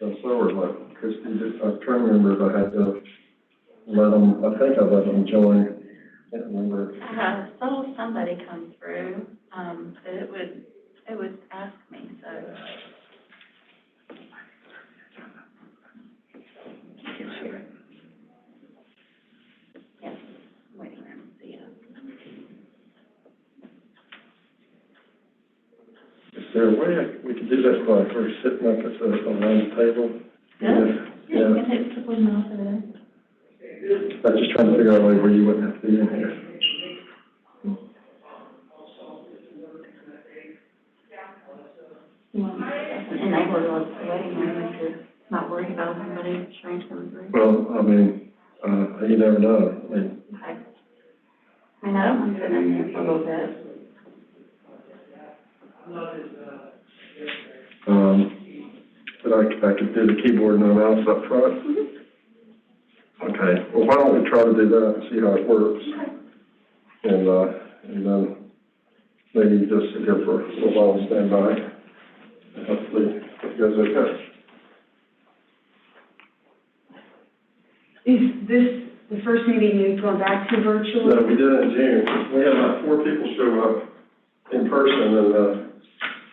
And so was like Christie, I'm trying to remember if I had to let them, I think I let them join. I can't remember. Saw somebody come through, but it would ask me, so. Yes, waiting room, see ya. Is there a way we could do that while we're sitting up at the lunch table? Yeah. Yeah. You can take a couple of minutes of it. I'm just trying to figure out a way where you wouldn't have to be in here. Enable the waiting room if you're not worried about somebody strange coming through. Well, I mean, you never know. I mean, I don't mind sitting in there for a little bit. but I could do the keyboard and the mouse up front. Okay. Well, why don't we try to do that and see how it works? And then maybe just sit here for a little while and stand by. And hopefully it goes okay. Is this the first meeting you've gone back to virtual? No, we did it in June. We had about 4 people show up in person and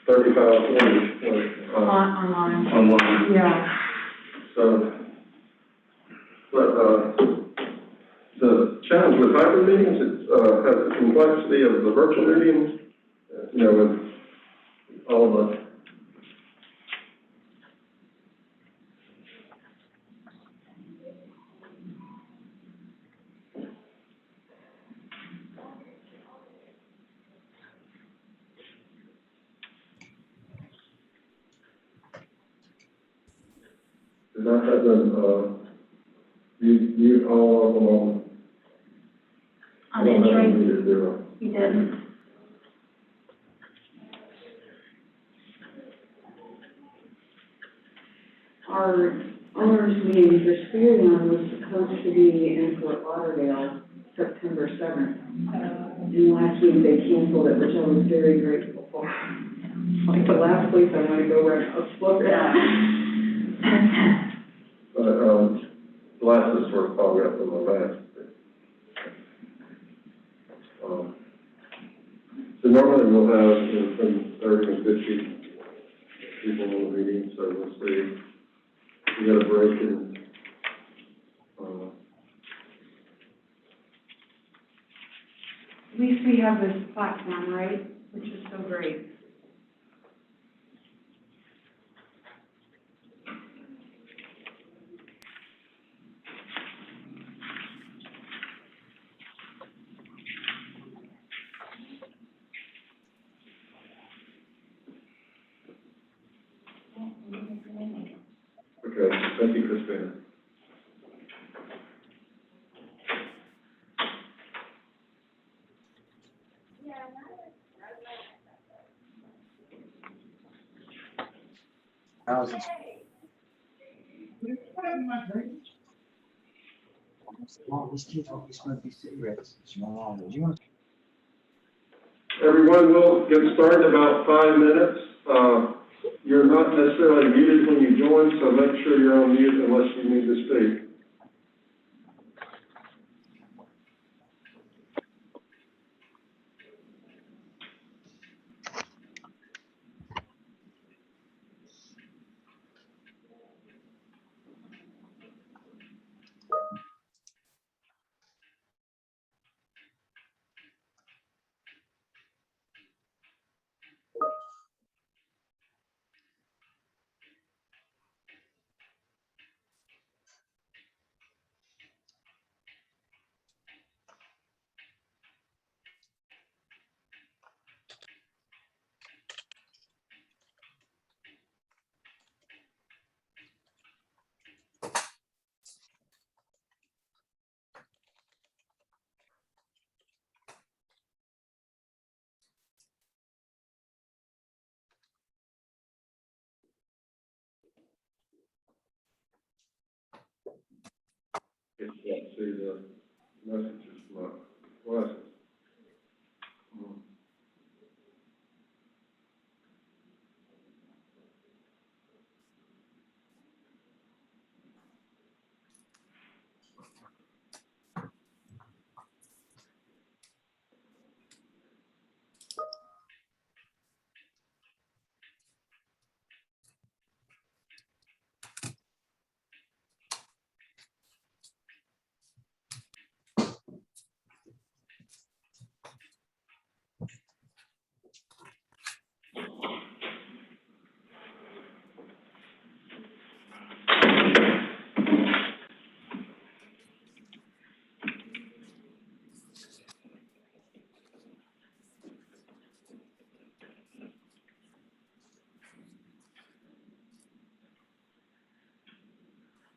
35, 40 Online. online. Yeah. So, but the challenge with hybrid meetings is has the complexity of the virtual meetings, you know, with all the Did I have them, you all of them on? On entry, Zero. you didn't. Our owners meeting for Spearman was supposed to be in Fort Lauderdale, September 7th. And last week they canceled it, which I was very grateful for. Like the last place I want to go right now, Florida. Glasses sort of fog up in my back. So normally we'll have from 30 and 50 people in the meeting, so we'll see. We got a break in, At least we have this platform, right? Which is so great. okay, thank you, Christina. How's it? Mom, these kids won't be smoking cigarettes. Mom, do you want to? Everyone will get started in about 5 minutes. You're not necessarily muted when you join, so make sure you're on mute unless you need to speak. Get to see the messages from my glasses.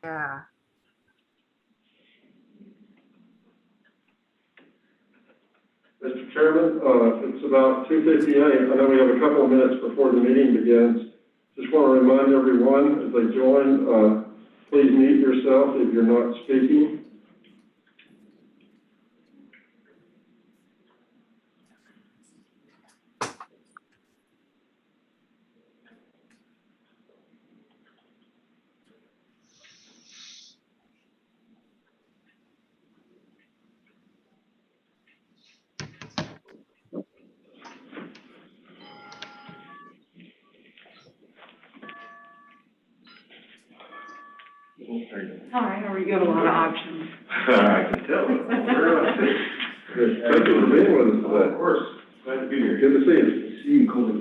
Yeah. Mr. Chairman, it's about 2:58. I know we have a couple of minutes before the meeting begins. Just want to remind everyone as they join, please mute yourself if you're not speaking. Hi, how are you? You have a lot of options. I can tell. Good. Thank you for being with us today. Of course. Glad to be here. Good to see you. See you, Colby.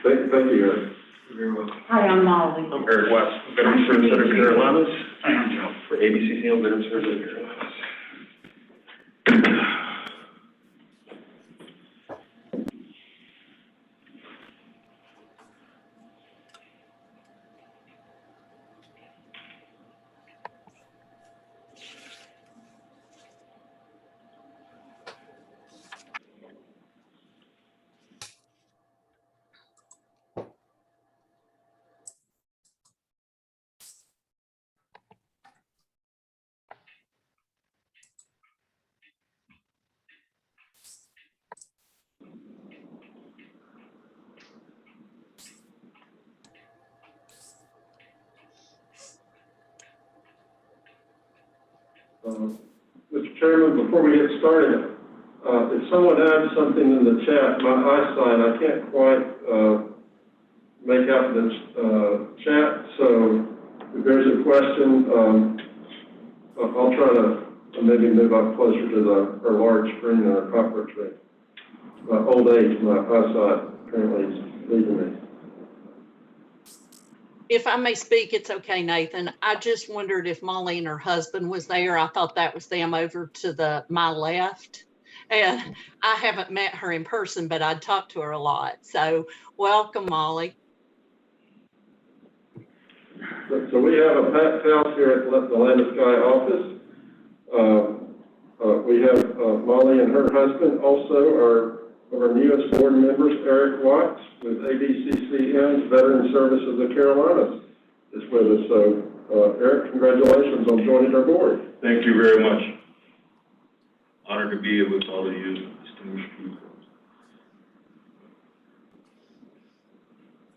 Thank you, Eric. You're very welcome. Hi, I'm Molly. I'm Eric West, Veteran Service Center Carolinas. I am Joe. For ABCCL Veteran Service Center Carolinas. Mr. Chairman, before we get started, if someone adds something in the chat, my eyesight, I can't quite make out the chat, so if there's a question, I'll try to maybe move up closer to our large screen in our conference room. Old age, my eyesight currently is leaving me. If I may speak, it's okay, Nathan. I just wondered if Molly and her husband was there. I thought that was them over to my left. And I haven't met her in person, but I'd talked to her a lot. So welcome, Molly. So we have a packed house here at the Land of Sky office. We have Molly and her husband, also our newest board members, Eric Watts with ABCCM's Veteran Services of Carolinas is with us. So Eric, congratulations on joining our board. Thank you very much. Honored to be here with all of you distinguished people.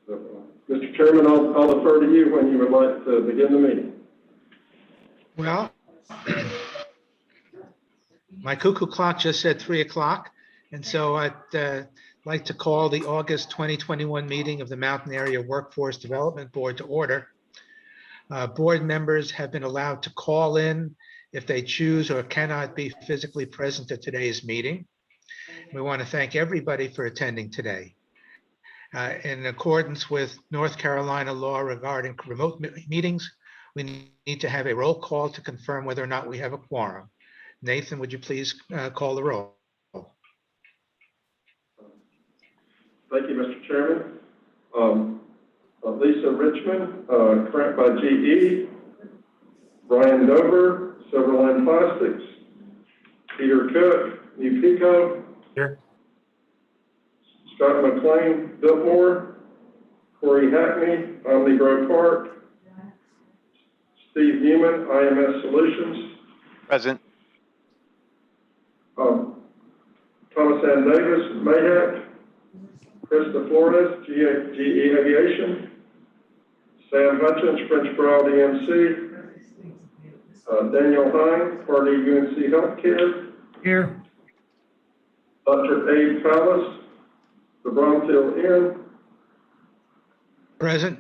So, Mr. Chairman, I'll defer to you when you would like to begin the meeting. Well, my cuckoo clock just said 3 o'clock, and so I'd like to call the August 2021 meeting of the Mountain Area Workforce Development Board to order. Board members have been allowed to call in if they choose or cannot be physically present at today's meeting. We want to thank everybody for attending today. In accordance with North Carolina law regarding remote meetings, we need to have a roll call to confirm whether or not we have a quorum. Nathan, would you please call the roll? Thank you, Mr. Chairman. Lisa Richmond, current by GE. Brian Dover, Silverline Plastics. Peter Cook, New Pico. Here. Scott McLean, Biltmore. Corey Hackney, Omni Grove Park. Steve Newman, IMS Solutions. Present. Thomas Ann Davis, Mayhack. Krista Flores, GE Aviation. Sam Hutchins, French Broad EMC. Daniel Hine, Pardee UNC Healthcare. Here. Dr. Abe Palace, the Bromfield Inn. Present.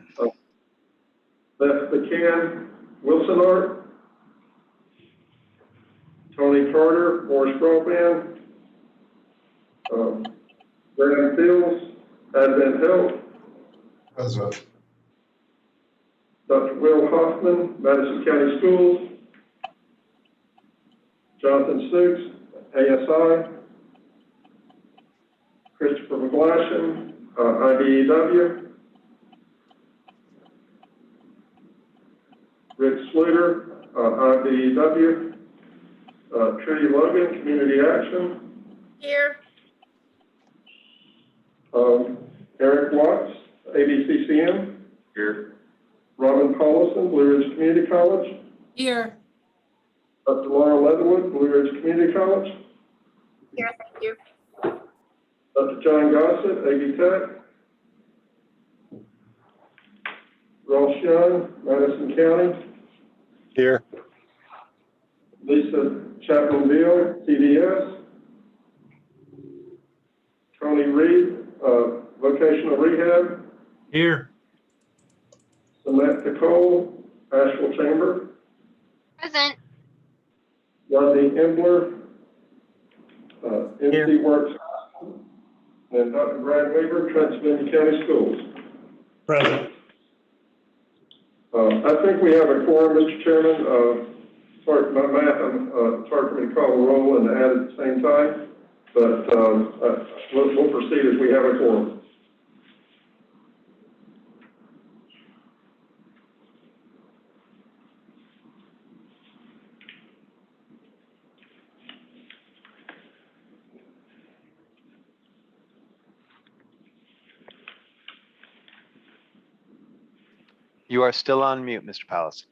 Beth McCann, Wilson Art. Tony Carter, Morris Broadband. Brandon Fields, Advent Health. Present. Dr. Will Hoffman, Madison County Schools. Jonathan Stooks, ASI. Christopher McGlashan, IDEW. Rick Sluter, IBEW, Trudy Logan, Community Action, Here. Eric Watts, ABCCM, Here. Robin Collison, Blue Ridge Community College, Here. Dr. Laura Leatherwood, Blue Ridge Community College, Here, thank you. Dr. John Gossett, AV Tech, Ross Young, Madison County, Here. Lisa Chapman-Beal, TDS, Tony Reed, Vocational Rehab, Here. Samantha Cole, Asheville Chamber, Present. Rodney Embler, MC Here. Works, and Dr. Brad Weaver, Transylvania County Schools. Present. I think we have a quorum, Mr. Chairman. Sorry, my math, it's hard for me to call the roll and add at the same time, but we'll proceed as we have a quorum. You are still on mute, Mr. Palace.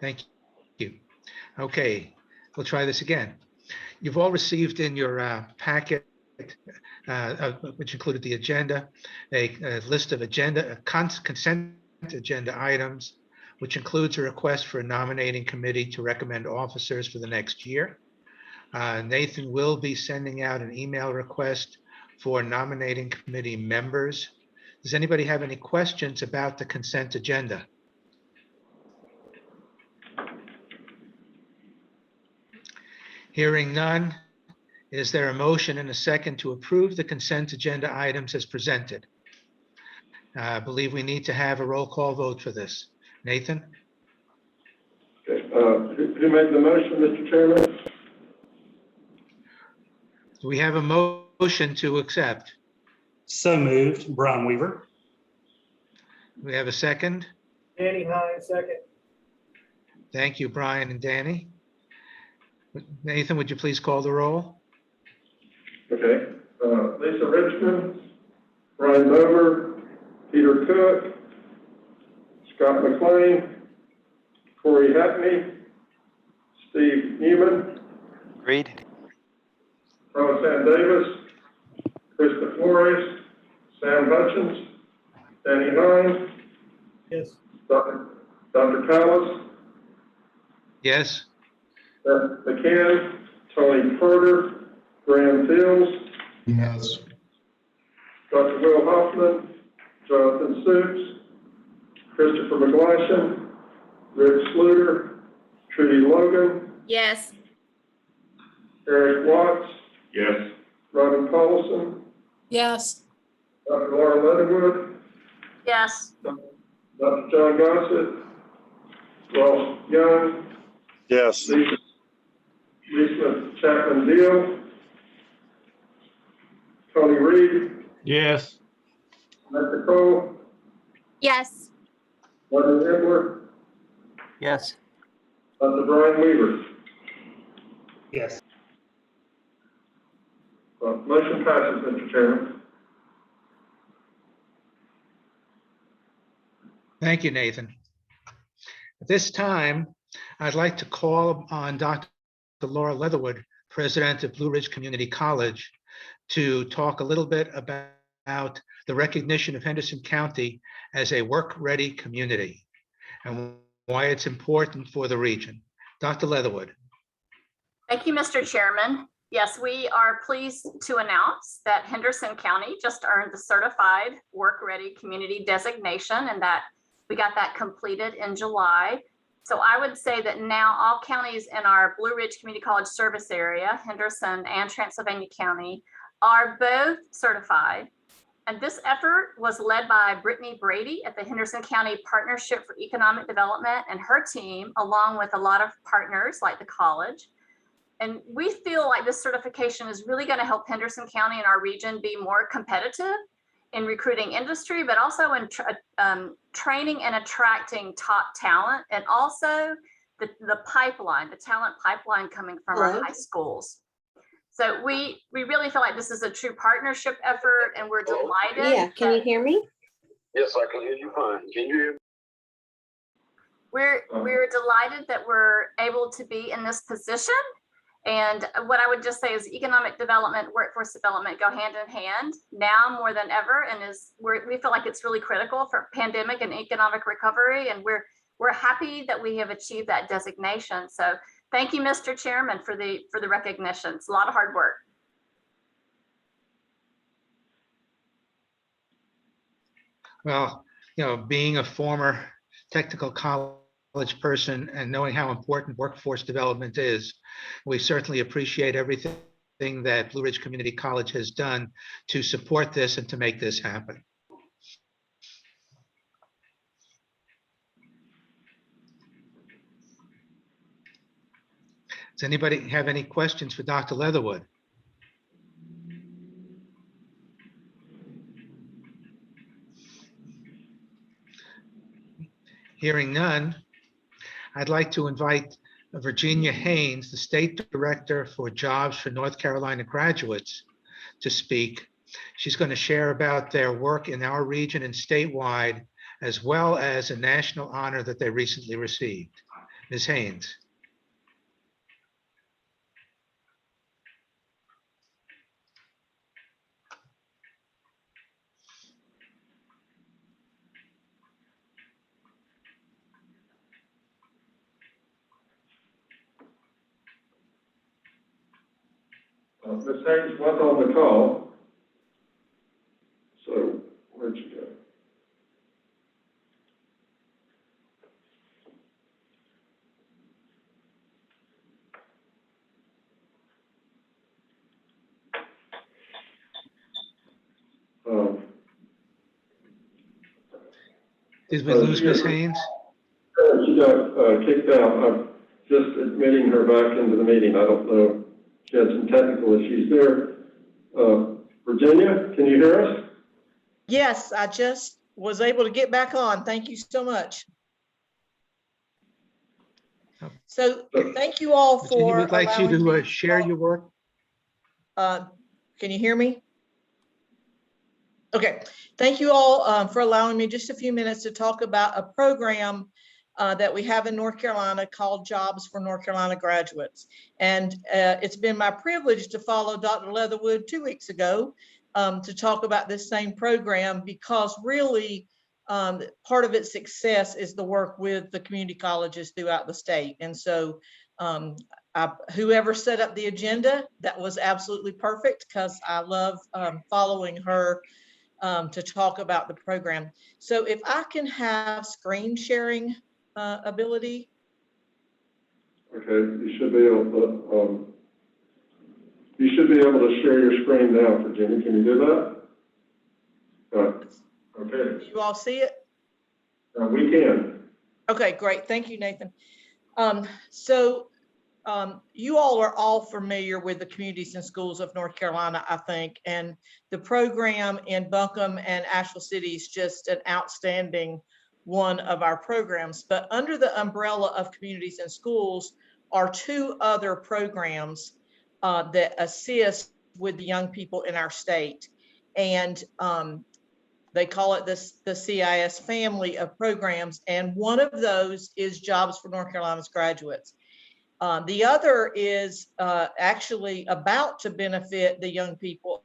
Thank you. Okay, we'll try this again. You've all received in your packet, which included the agenda, a list of consent agenda items, which includes a request for a nominating committee to recommend officers for the next year. Nathan will be sending out an email request for nominating committee members. Does anybody have any questions about the consent agenda? Hearing none, is there a motion and a second to approve the consent agenda items as presented? I believe we need to have a roll call vote for this. Nathan? Okay, who made the motion, Mr. Chairman? Do we have a motion to accept? So moved. Brian Weaver. Do we have a second? Danny Haynes, second. Thank you, Brian and Danny. Nathan, would you please call the roll? Okay, Lisa Richmond, Brian Dover, Peter Cook, Scott McLean, Corey Hackney, Steve Newman, Agreed. Roseanne Davis, Krista Flores, Sam Hutchins, Danny Hines, Yes. Dr. Callis, Yes? Beth McCann, Tony Carter, Graham Fields, Yes. Dr. Will Hoffman, Jonathan Supes, Christopher McGlashan, Rick Sluter, Trudy Logan, Yes. Eric Watts, Yes. Robin Collison, Yes. Dr. Laura Leatherwood, Yes. Dr. John Gossett, Ross Young, Yes. Lisa Chapman-Deal, Tony Reed, Yes. Samantha Cole, Yes. Rodney Embler, Yes. Dr. Brian Weaver. Yes. Motion passes, Mr. Chairman. Thank you, Nathan. At this time, I'd like to call on Dr. Laura Leatherwood, President of Blue Ridge Community College, to talk a little bit about the recognition of Henderson County as a work-ready community and why it's important for the region. Dr. Leatherwood. Thank you, Mr. Chairman. Yes, we are pleased to announce that Henderson County just earned the Certified Work-Ready Community designation, and that we got that completed in July. So I would say that now all counties in our Blue Ridge Community College service area, Henderson and Transylvania County, are both certified. And this effort was led by Brittany Brady at the Henderson County Partnership for Economic Development and her team, along with a lot of partners like the college. And we feel like this certification is really going to help Henderson County and our region be more competitive in recruiting industry, but also in training and attracting top talent, and also the pipeline, the talent pipeline coming from our high schools. So we really feel like this is a true partnership effort, and we're delighted. Yeah, can you hear me? Yes, I can hear you fine. Can you hear me? We're delighted that we're able to be in this position. And what I would just say is economic development, workforce development go hand in hand now more than ever, and we feel like it's really critical for pandemic and economic recovery, and we're happy that we have achieved that designation. So thank you, Mr. Chairman, for the recognition. It's a lot of hard work. Well, being a former technical college person and knowing how important workforce development is, we certainly appreciate everything that Blue Ridge Community College has done to support this and to make this happen. Does anybody have any questions for Dr. Leatherwood? Hearing none, I'd like to invite Virginia Haynes, the State Director for Jobs for North Carolina Graduates, to speak. She's going to share about their work in our region and statewide, as well as a national honor that they recently received. Ms. Haynes. Ms. Haynes was on the call. So where'd she go? Did we lose Ms. Haynes? She got kicked out. I'm just admitting her back into the meeting. I don't know. She had some technical issues there. Virginia, can you hear us? Yes, I just was able to get back on. Thank you so much. So thank you all for Virginia, we'd like you to share your work. Can you hear me? Okay, thank you all for allowing me just a few minutes to talk about a program that we have in North Carolina called Jobs for North Carolina Graduates. And it's been my privilege to follow Dr. Leatherwood 2 weeks ago to talk about this same program, because really part of its success is the work with the community colleges throughout the state. And so whoever set up the agenda, that was absolutely perfect, because I love following her to talk about the program. So if I can have screen sharing ability. Okay, you should be able to share your screen now, Virginia. Can you do that? Okay. You all see it? We can. Okay, great. Thank you, Nathan. You all are all familiar with the communities and schools of North Carolina, I think, and the program in Buncombe and Asheville City is just an outstanding one of our programs. But under the umbrella of communities and schools are 2 other programs that assist with the young people in our state. And they call it the CIS family of programs. And one of those is Jobs for North Carolina's Graduates. The other is actually about to benefit the young people.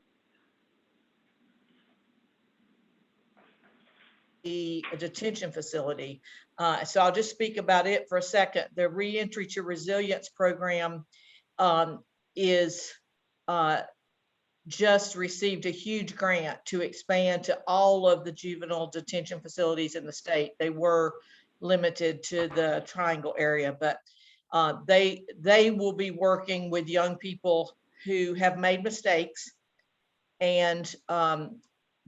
The detention facility. So I'll just speak about it for a second. The Reentry to Resilience program is just received a huge grant to expand to all of the juvenile detention facilities in the state. They were limited to the Triangle area, but they will be working with young people who have made mistakes and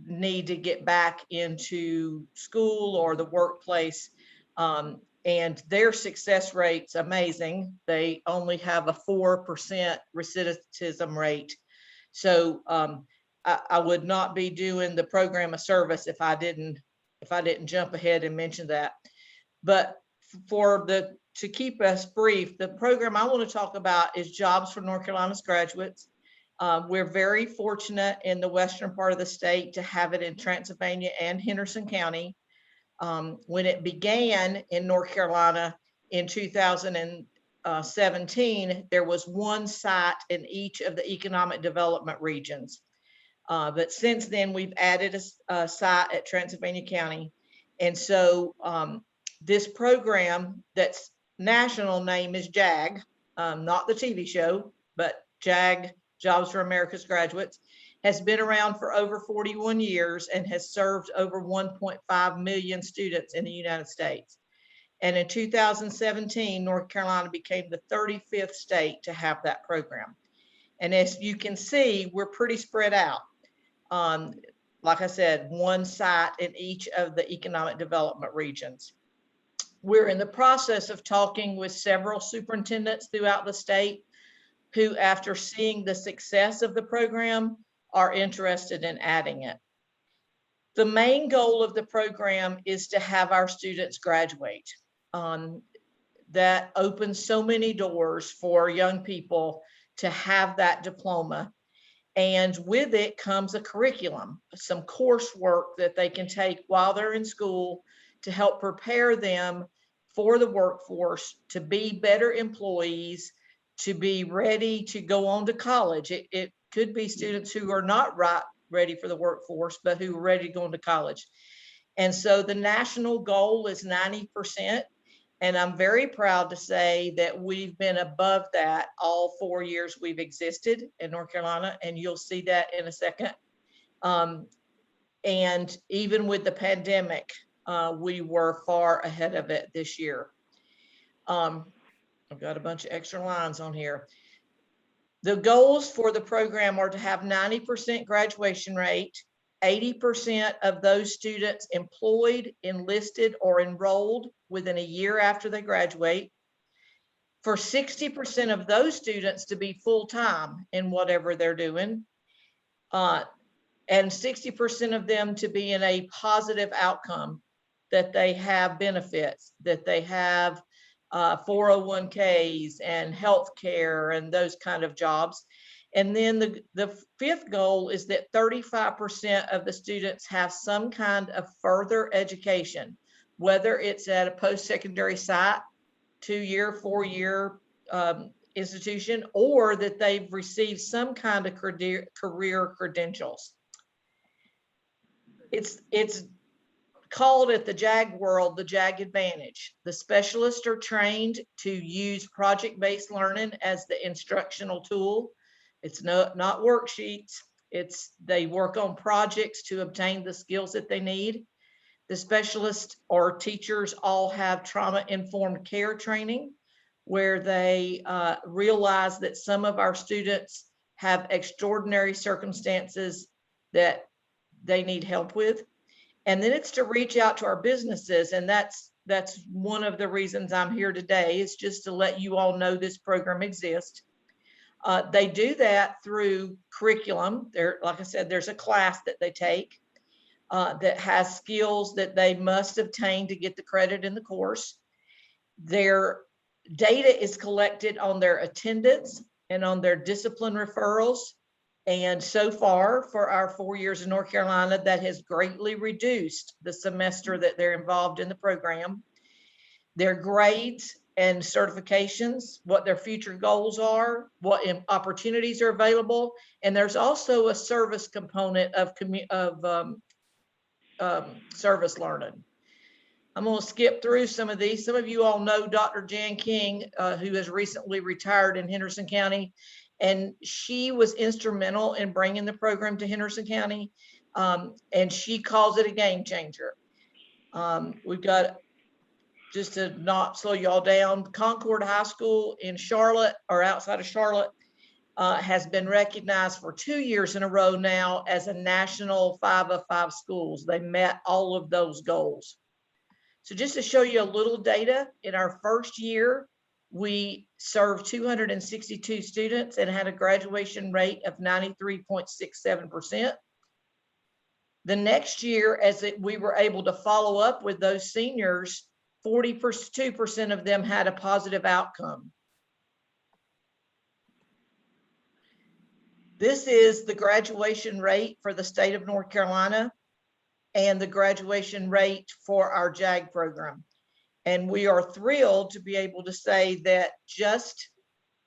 need to get back into school or the workplace. And their success rate's amazing. They only have a 4% recidivism rate. So I would not be doing the program a service if I didn't jump ahead and mention that. But to keep us brief, the program I want to talk about is Jobs for North Carolina's Graduates. We're very fortunate in the western part of the state to have it in Transylvania and Henderson County. When it began in North Carolina in 2017, there was one site in each of the economic development regions. But since then, we've added a site at Transylvania County. And so this program, that's national name is JAG, not the TV show, but JAG, Jobs for America's Graduates, has been around for over 41 years and has served over 1.5 million students in the United States. And in 2017, North Carolina became the 35th state to have that program. And as you can see, we're pretty spread out. Like I said, one site in each of the economic development regions. We're in the process of talking with several superintendents throughout the state who, after seeing the success of the program, are interested in adding it. The main goal of the program is to have our students graduate. That opens so many doors for young people to have that diploma. And with it comes a curriculum, some coursework that they can take while they're in school to help prepare them for the workforce, to be better employees, to be ready to go on to college. It could be students who are not ready for the workforce, but who are ready to go into college. And so the national goal is 90%. And I'm very proud to say that we've been above that all 4 years we've existed in North Carolina, and you'll see that in a second. And even with the pandemic, we were far ahead of it this year. I've got a bunch of extra lines on here. The goals for the program are to have 90% graduation rate, 80% of those students employed, enlisted, or enrolled within a year after they graduate. For 60% of those students to be full-time in whatever they're doing. And 60% of them to be in a positive outcome, that they have benefits, that they have 401ks and healthcare and those kind of jobs. And then the fifth goal is that 35% of the students have some kind of further education, whether it's at a post-secondary site, 2-year, 4-year institution, or that they've received some kind of career credentials. It's called at the JAG world, the JAG Advantage. The specialists are trained to use project-based learning as the instructional tool. It's not worksheets. They work on projects to obtain the skills that they need. The specialists or teachers all have trauma-informed care training, where they realize that some of our students have extraordinary circumstances that they need help with. And then it's to reach out to our businesses. And that's one of the reasons I'm here today, is just to let you all know this program exists. They do that through curriculum. Like I said, there's a class that they take that has skills that they must obtain to get the credit in the course. Their data is collected on their attendance and on their discipline referrals. And so far, for our 4 years in North Carolina, that has greatly reduced the semester that they're involved in the program. Their grades and certifications, what their future goals are, what opportunities are available. And there's also a service component of service learning. I'm going to skip through some of these. Some of you all know Dr. Jan King, who has recently retired in Henderson County, and she was instrumental in bringing the program to Henderson County, and she calls it a game changer. We've got, just to not slow y'all down, Concord High School in Charlotte, or outside of Charlotte, has been recognized for 2 years in a row now as a national 5 of 5 schools. They met all of those goals. So just to show you a little data, in our first year, We served 262 students and had a graduation rate of 93.67%. The next year, we were able to follow up with those seniors, 42% of them had a positive outcome. This is the graduation rate for the state of North Carolina and the graduation rate for our JAG program. And we are thrilled to be able to say that just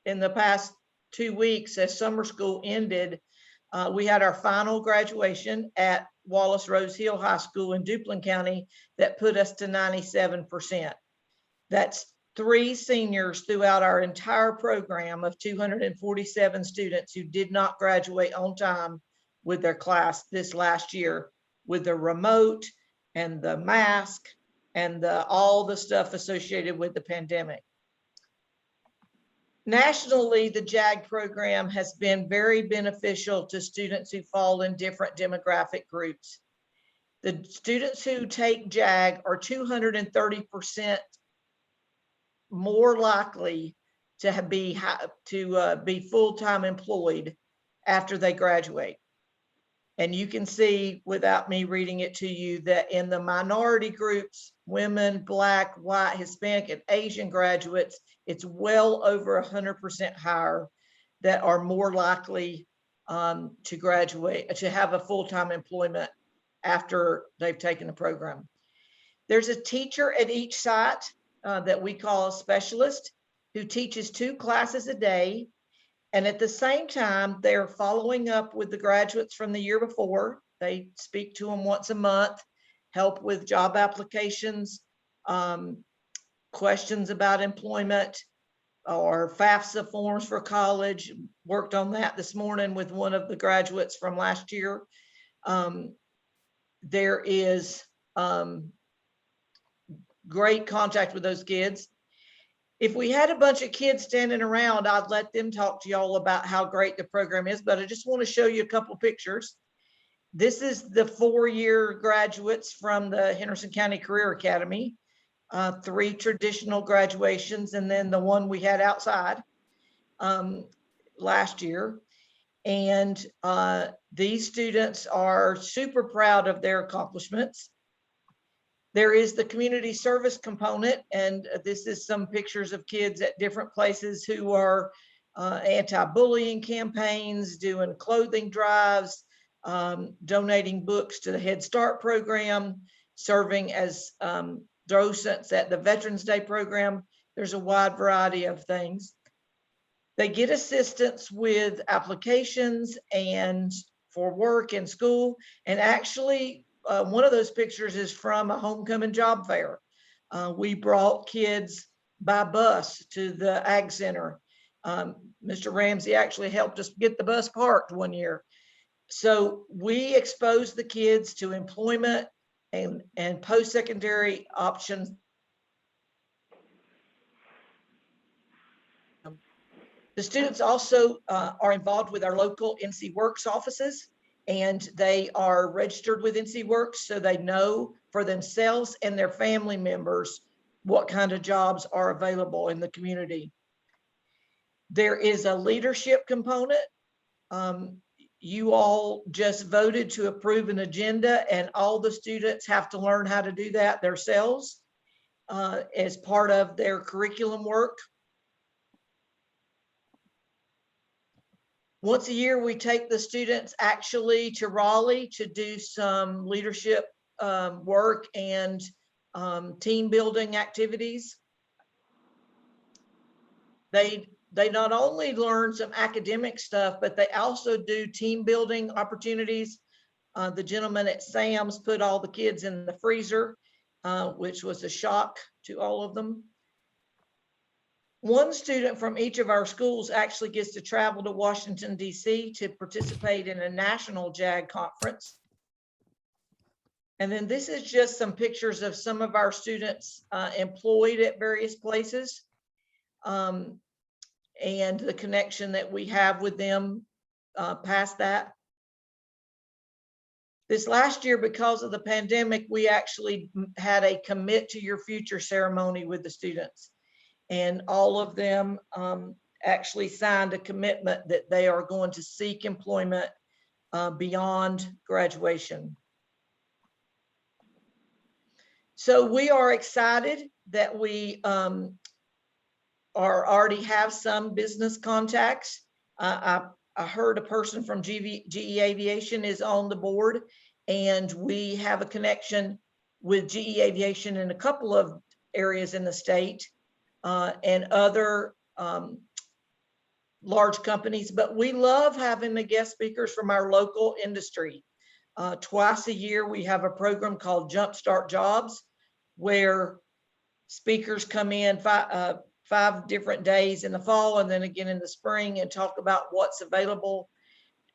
in the past 2 weeks, as summer school ended, we had our final graduation at Wallace Rose Hill High School in Duplin County that put us to 97%. That's 3 seniors throughout our entire program of 247 students who did not graduate on time with their class this last year, with the remote and the mask and all the stuff associated with the pandemic. Nationally, the JAG program has been very beneficial to students who fall in different demographic groups. The students who take JAG are 230% more likely to be full-time employed after they graduate. And you can see, without me reading it to you, that in the minority groups, women, Black, white, Hispanic, and Asian graduates, it's well over 100% higher that are more likely to graduate, to have a full-time employment after they've taken the program. There's a teacher at each site that we call a specialist who teaches 2 classes a day. And at the same time, they're following up with the graduates from the year before. They speak to them once a month, help with job applications, questions about employment, or FAFSA forms for college. Worked on that this morning with one of the graduates from last year. There is great contact with those kids. If we had a bunch of kids standing around, I'd let them talk to y'all about how great the program is, but I just want to show you a couple pictures. This is the 4-year graduates from the Henderson County Career Academy, 3 traditional graduations, and then the one we had outside last year. And these students are super proud of their accomplishments. There is the community service component, and this is some pictures of kids at different places who are anti-bullying campaigns, doing clothing drives, donating books to the Head Start program, serving as docents at the Veterans Day program. There's a wide variety of things. They get assistance with applications and for work and school, and actually, one of those pictures is from a homecoming job fair. We brought kids by bus to the Ag Center. Mr. Ramsey actually helped us get the bus parked one year. So we exposed the kids to employment and post-secondary options. The students also are involved with our local NC Works offices, and they are registered with NC Works, so they know for themselves and their family members what kind of jobs are available in the community. There is a leadership component. You all just voted to approve an agenda, and all the students have to learn how to do that themselves as part of their curriculum work. Once a year, we take the students actually to Raleigh to do some leadership work and team building activities. They not only learn some academic stuff, but they also do team building opportunities. The gentleman at Sam's put all the kids in the freezer, which was a shock to all of them. One student from each of our schools actually gets to travel to Washington, D.C. to participate in a national JAG conference. And then this is just some pictures of some of our students employed at various places and the connection that we have with them past that. This last year, because of the pandemic, we actually had a commit to your future ceremony with the students. and all of them actually signed a commitment that they are going to seek employment beyond graduation. So we are excited that we already have some business contacts. I heard a person from GE Aviation is on the board, and we have a connection with GE Aviation in a couple of areas in the state and other large companies, but we love having the guest speakers from our local industry. Twice a year, we have a program called Jumpstart Jobs, where speakers come in 5 different days in the fall and then again in the spring and talk about what's available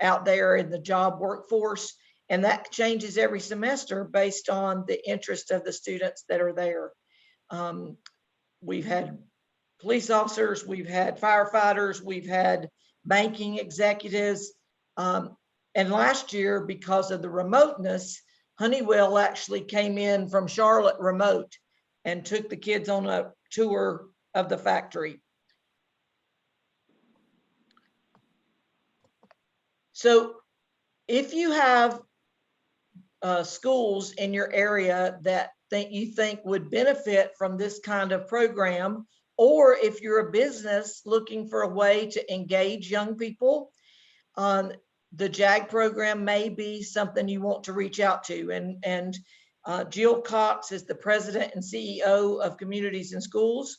out there in the job workforce. And that changes every semester based on the interest of the students that are there. We've had police officers, we've had firefighters, we've had banking executives. And last year, because of the remoteness, Honeywell actually came in from Charlotte remote and took the kids on a tour of the factory. So if you have schools in your area that you think would benefit from this kind of program, or if you're a business looking for a way to engage young people, the JAG program may be something you want to reach out to. And Jill Cox is the president and CEO of Communities in Schools,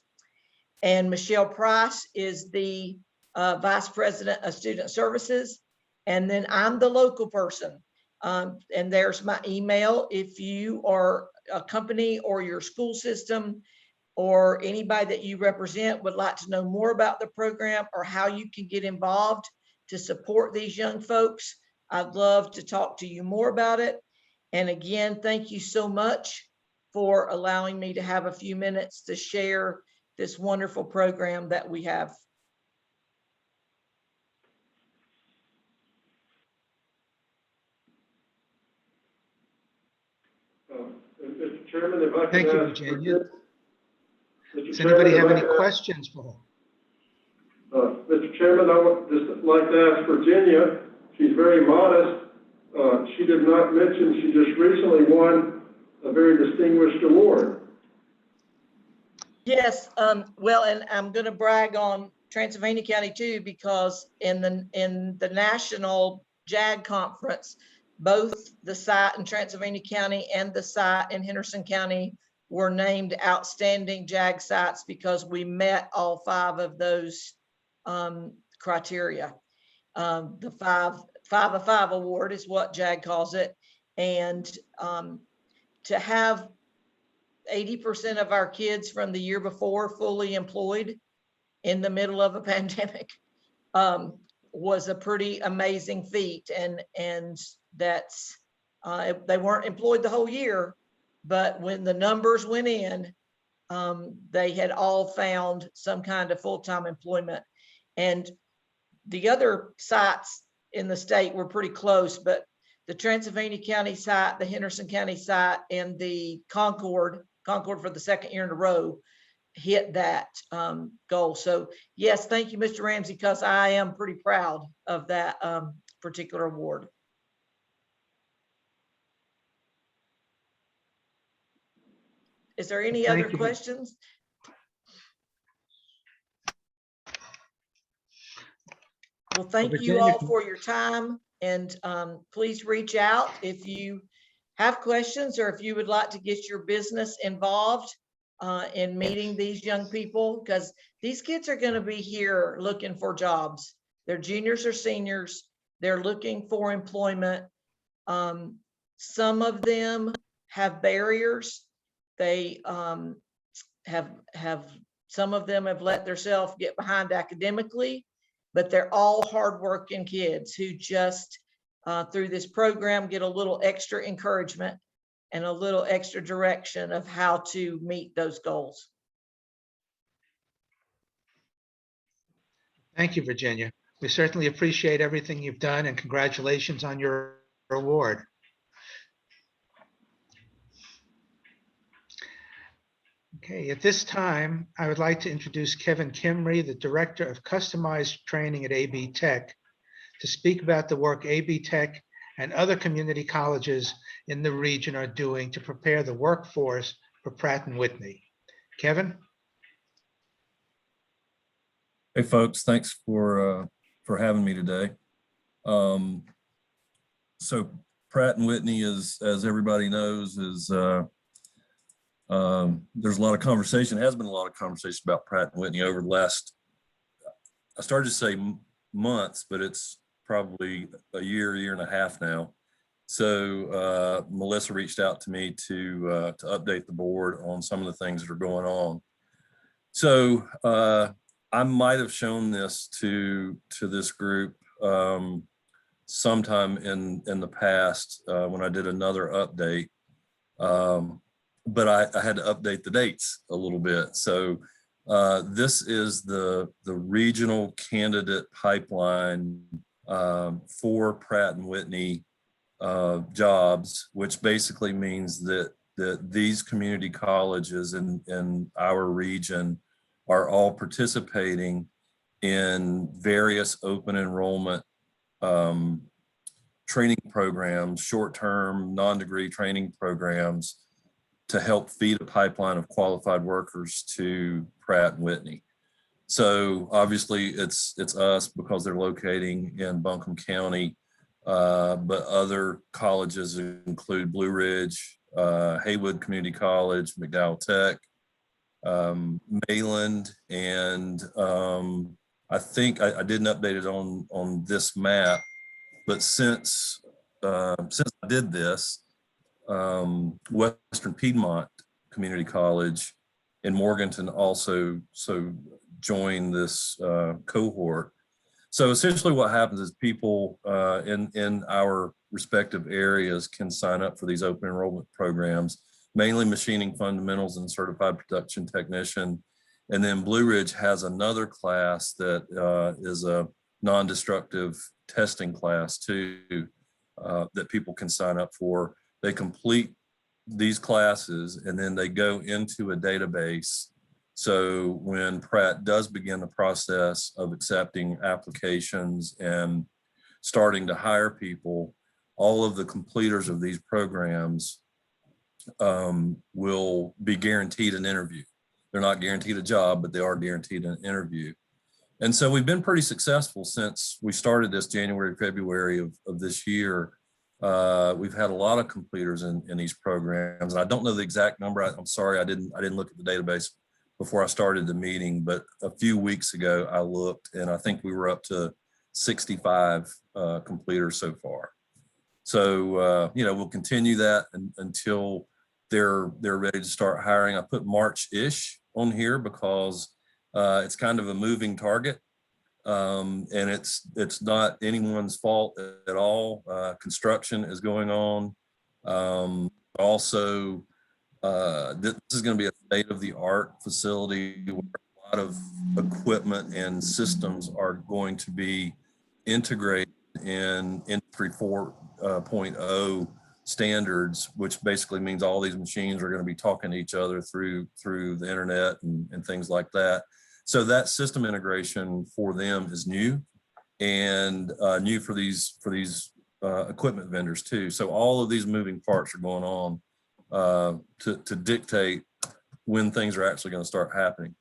and Michelle Price is the vice president of Student Services. And then I'm the local person. And there's my email. If you are a company or your school system or anybody that you represent would like to know more about the program or how you can get involved to support these young folks, I'd love to talk to you more about it. And again, thank you so much for allowing me to have a few minutes to share this wonderful program that we have. Mr. Chairman, if I could Thank you, ask Virginia. Mr. Does Chairman, anybody if have I any could ask- questions for her? Mr. Chairman, I would just like to ask Virginia, she's very modest. She did not mention she just recently won a very distinguished award. Yes, well, and I'm going to brag on Transylvania County too, because in the national JAG conference, both the site in Transylvania County and the site in Henderson County were named outstanding JAG sites because we met all 5 of those criteria. The 5 of 5 award is what JAG calls it. And to have 80% of our kids from the year before fully employed in the middle of a pandemic was a pretty amazing feat. And that's, they weren't employed the whole year, but when the numbers went in, they had all found some kind of full-time employment. And the other sites in the state were pretty close, but the Transylvania County site, the Henderson County site, and the Concord for the 2nd year in a row hit that goal. So yes, thank you, Mr. Ramsey, because I am pretty proud of that particular award. Is there any Thank other you. questions? Well, thank you Virginia, all for your time, and please reach out if you have questions or if you would like to get your business involved in meeting these young people, because these kids are going to be here looking for jobs. They're juniors or seniors. They're looking for employment. Some of them have barriers. They some of them have let themselves get behind academically, but they're all hardworking kids who just through this program get a little extra encouragement and a little extra direction of how to meet those goals. Thank you, Virginia. We certainly appreciate everything you've done, and congratulations on your award. Okay, at this time, I would like to introduce Kevin Kimray, the Director of Customized Training at AB Tech, to speak about the work AB Tech and other community colleges in the region are doing to prepare the workforce for Pratt & Whitney. Kevin? Hey, folks, thanks for having me today. So Pratt & Whitney is, as everybody knows, is there's a lot of conversation, has been a lot of conversation about Pratt & Whitney over the last, I started to say months, but it's probably a year and a half now. So Melissa reached out to me to update the board on some of the things that are going on. So I might have shown this to this group sometime in the past when I did another update, but I had to update the dates a little bit. So this is the regional candidate pipeline for Pratt & Whitney jobs, which basically means that these community colleges in our region are all participating in various open enrollment training programs, short-term, non-degree training programs to help feed a pipeline of qualified workers to Pratt & Whitney. So obviously it's us because they're locating in Buncombe County, but other colleges include Blue Ridge, Haywood Community College, McDowell Tech, Mayland, and I think I didn't update it on this map, but since I did this, Western Piedmont Community College in Morganton also joined this cohort. So essentially what happens is people in our respective areas can sign up for these open enrollment programs, mainly machining fundamentals and certified production technician. And then Blue Ridge has another class that is a non-destructive testing class too, that people can sign up for. They complete these classes and then they go into a database. So when Pratt does begin the process of accepting applications and starting to hire people, all of the completers of these programs will be guaranteed an interview. They're not guaranteed a job, but they are guaranteed an interview. And so we've been pretty successful since we started this January, February of this year. We've had a lot of completers in these programs. I don't know the exact number. I'm sorry, I didn't look at the database before I started the meeting, but a few weeks ago I looked and I think we were up to 65 completers so far. So, we'll continue that until they're ready to start hiring. I put March-ish on here because it's kind of a moving target. And it's not anyone's fault at all. Construction is going on. Also, this is going to be a state-of-the-art facility where a lot of equipment and systems are going to be integrated in Industry 4.0 standards, which basically means all these machines are going to be talking to each other through the internet and things like that. So that system integration for them is new and new for these equipment vendors too. So all of these moving parts are going on to dictate when things are actually going to start happening.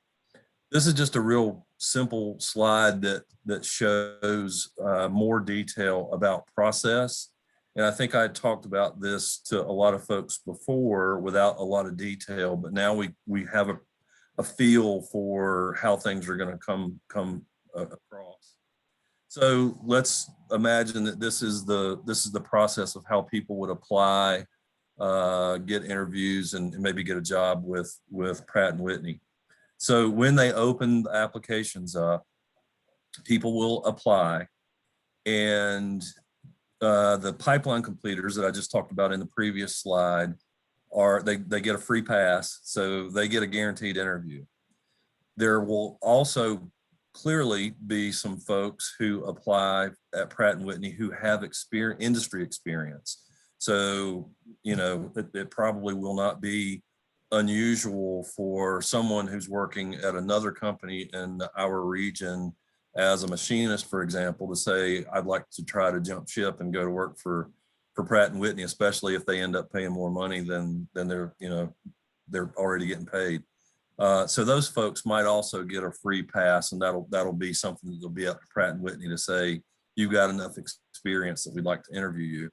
This is just a real simple slide that shows more detail about process. And I think I talked about this to a lot of folks before without a lot of detail, but now we have a feel for how things are going to come across. So let's imagine that this is the process of how people would apply, get interviews, and maybe get a job with Pratt & Whitney. So when they open the applications up, people will apply, and the pipeline completers that I just talked about in the previous slide they get a free pass, so they get a guaranteed interview. There will also clearly be some folks who apply at Pratt & Whitney who have industry experience. So, it probably will not be unusual for someone who's working at another company in our region as a machinist, for example, to say, I'd like to try to jump ship and go to work for Pratt and Whitney, especially if they end up paying more money than they're, you know, they're already getting paid. So those folks might also get a free pass, and that'll be something that'll be up to Pratt and Whitney to say, you've got enough experience that we'd like to interview you.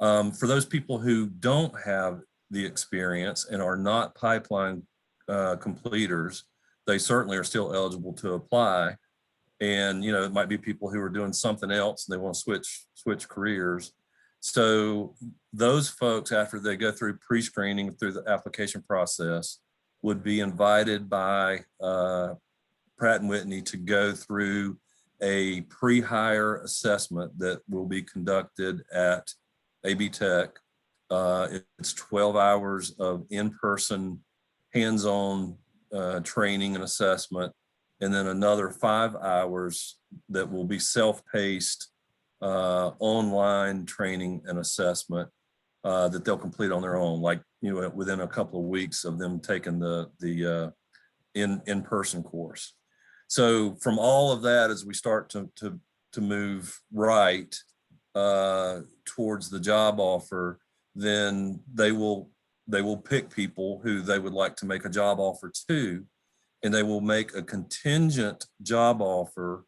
For those people who don't have the experience and are not pipeline completers, they certainly are still eligible to apply. And, you know, it might be people who are doing something else and they want to switch careers. So those folks, after they go through pre-screening through the application process, would be invited by Pratt and Whitney to go through a pre-hire assessment that will be conducted at AB Tech. It's 12 hours of in-person, hands-on training and assessment, and then another 5 hours that will be self-paced online training and assessment that they'll complete on their own, like, you know, within a couple of weeks of them taking the in-person course. So from all of that, as we start to move right towards the job offer, then they will pick people who they would like to make a job offer to, and they will make a contingent job offer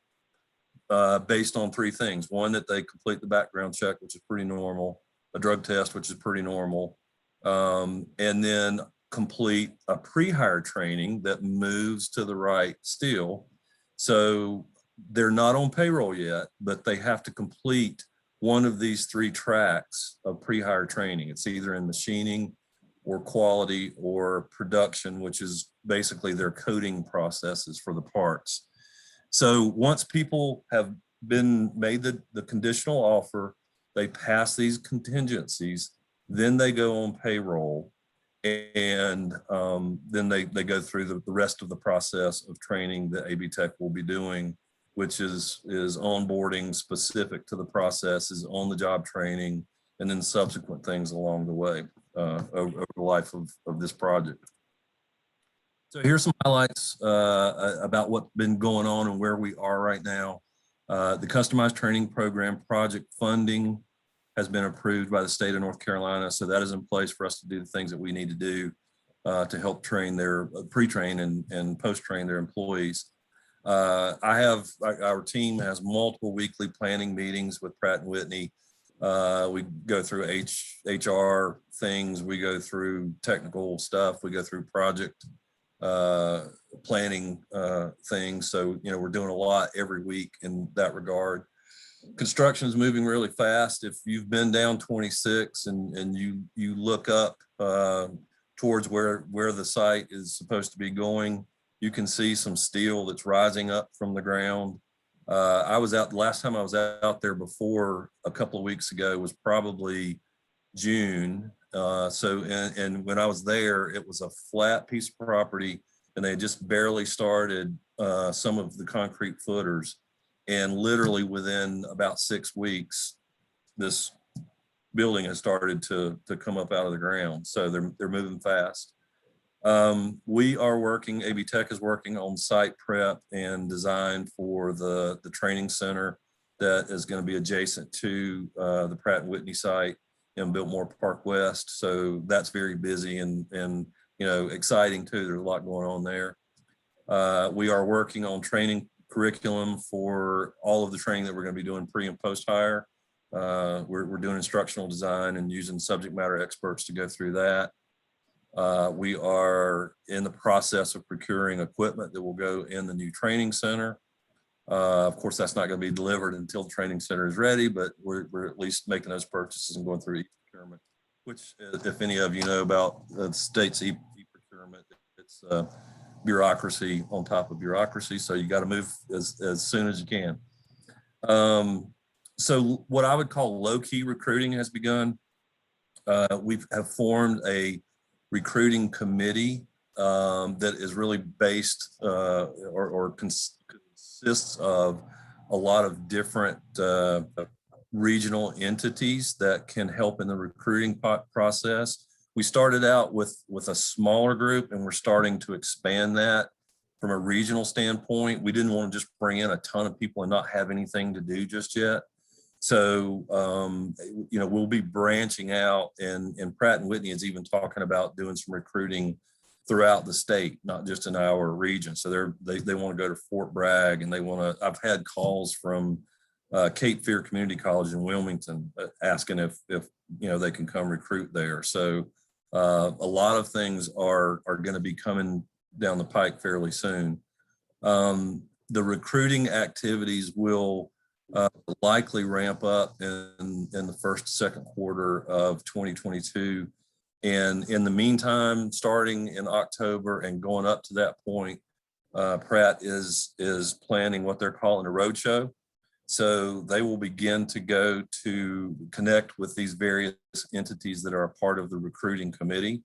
based on 3 things. One, that they complete the background check, which is pretty normal, a drug test, which is pretty normal, and then complete a pre-hire training that moves to the right still. So they're not on payroll yet, but they have to complete one of these 3 tracks of pre-hire training. It's either in machining or quality or production, which is basically their coding processes for the parts. So once people have been made the conditional offer, they pass these contingencies, then they go on payroll, and then they go through the rest of the process of training that AB Tech will be doing, which is onboarding specific to the processes, on the job training, and then subsequent things along the way over the life of this project. So here's some highlights about what's been going on and where we are right now. The customized training program project funding has been approved by the state of North Carolina. So that is in place for us to do the things that we need to do to help train their pre-train and post-train their employees. Our team has multiple weekly planning meetings with Pratt and Whitney. We go through HR things, we go through technical stuff, we go through project planning things. So, you know, we're doing a lot every week in that regard. Construction is moving really fast. If you've been down 26 and you look up towards where the site is supposed to be going, you can see some steel that's rising up from the ground. The last time I was out there before a couple of weeks ago was probably June. And when I was there, it was a flat piece of property, and they just barely started some of the concrete footers. And literally within about 6 weeks, this building has started to come up out of the ground. So they're moving fast. We are working, AB Tech is working on site prep and design for the training center that is going to be adjacent to the Pratt & Whitney site in Biltmore Park West. So that's very busy and you know, exciting too. There's a lot going on there. We are working on training curriculum for all of the training that we're going to be doing pre and post hire. We're doing instructional design and using subject matter experts to go through that. We are in the process of procuring equipment that will go in the new training center. Of course, that's not going to be delivered until the training center is ready, but we're at least making those purchases and going through e-procurement, which, if any of you know about the state's e-procurement, it's bureaucracy on top of bureaucracy. So you got to move as soon as you can. So what I would call low-key recruiting has begun. We have formed a recruiting committee that is really based or consists of a lot of different regional entities that can help in the recruiting process. we started out with a smaller group, and we're starting to expand that from a regional standpoint. We didn't want to just bring in a ton of people and not have anything to do just yet. So, we'll be branching out, and Pratt & Whitney is even talking about doing some recruiting throughout the state, not just in our region. So they want to go to Fort Bragg, and I've had calls from Cape Fear Community College in Wilmington asking if they can come recruit there. So a lot of things are going to be coming down the pike fairly soon. The recruiting activities will likely ramp up in the first, second quarter of 2022. And in the meantime, starting in October and going up to that point, Pratt is planning what they're calling a roadshow. So they will begin to go to connect with these various entities that are a part of the recruiting committee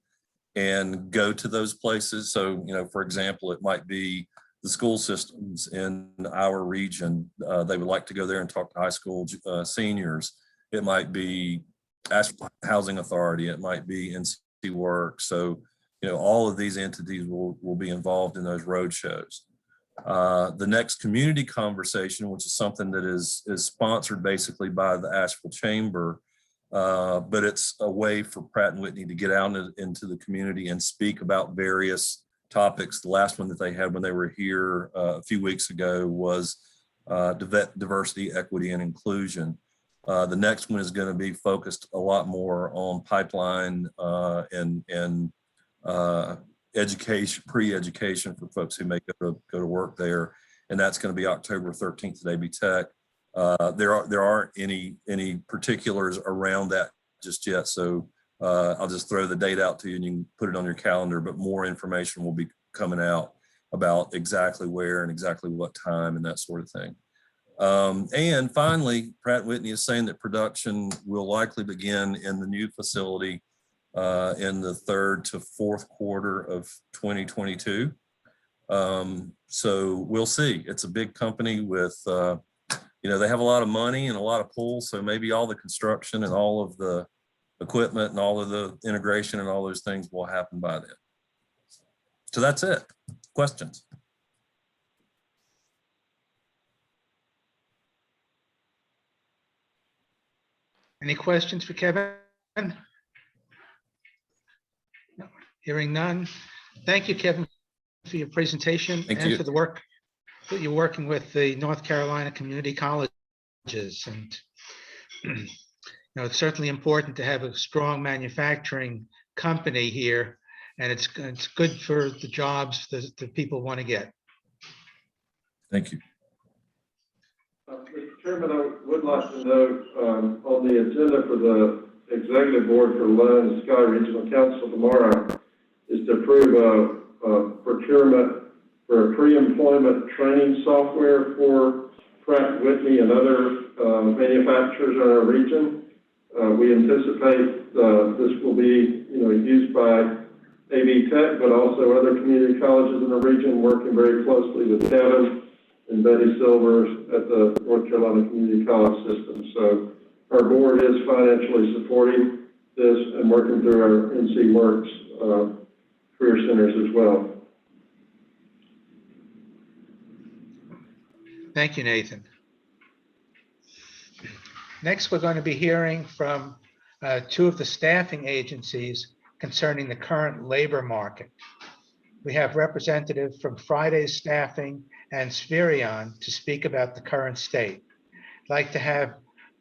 and go to those places. So, for example, it might be the school systems in our region. They would like to go there and talk to high school seniors. It might be Ashland Housing Authority. It might be NC Work. So, all of these entities will be involved in those road shows. The next community conversation, which is something that is sponsored basically by the Asheville Chamber, but it's a way for Pratt & Whitney to get out into the community and speak about various topics. The last one that they had when they were here a few weeks ago was diversity, equity, and inclusion. The next one is going to be focused a lot more on pipeline and education, pre-education for folks who may go to work there, and that's going to be October 13th at AB Tech. There aren't any particulars around that just yet, so I'll just throw the date out to you and you can put it on your calendar, but more information will be coming out about exactly where and exactly what time and that sort of thing. And finally, Pratt & Whitney is saying that production will likely begin in the new facility in the third to fourth quarter of 2022. So we'll see. It's a big company with, they have a lot of money and a lot of pull, so maybe all the construction and all of the equipment and all of the integration and all those things will happen by then. So that's it. Questions? Any questions for Kevin? Hearing none. Thank you, Kevin, for your presentation and for the work that you're working with the North Carolina community colleges. And it's certainly important to have a strong manufacturing company here, and it's good for the jobs that people want to get. Thank you. Mr. Chairman, I would like to note on the agenda for the Executive Board for Lone and Sky Regional Council tomorrow is to approve a procurement for a pre-employment training software for Pratt & Whitney and other manufacturers in our region. We anticipate this will be used by AB Tech, but also other community colleges in the region, working very closely with Kevin and Betty Silvers at the North Carolina Community College System. So our board is financially supporting this and working through our NC Works career centers as well. Thank you, Nathan. Next, we're going to be hearing from two of the staffing agencies concerning the current labor market. We have representatives from Friday's Staffing and Spherion to speak about the current state. I'd like to have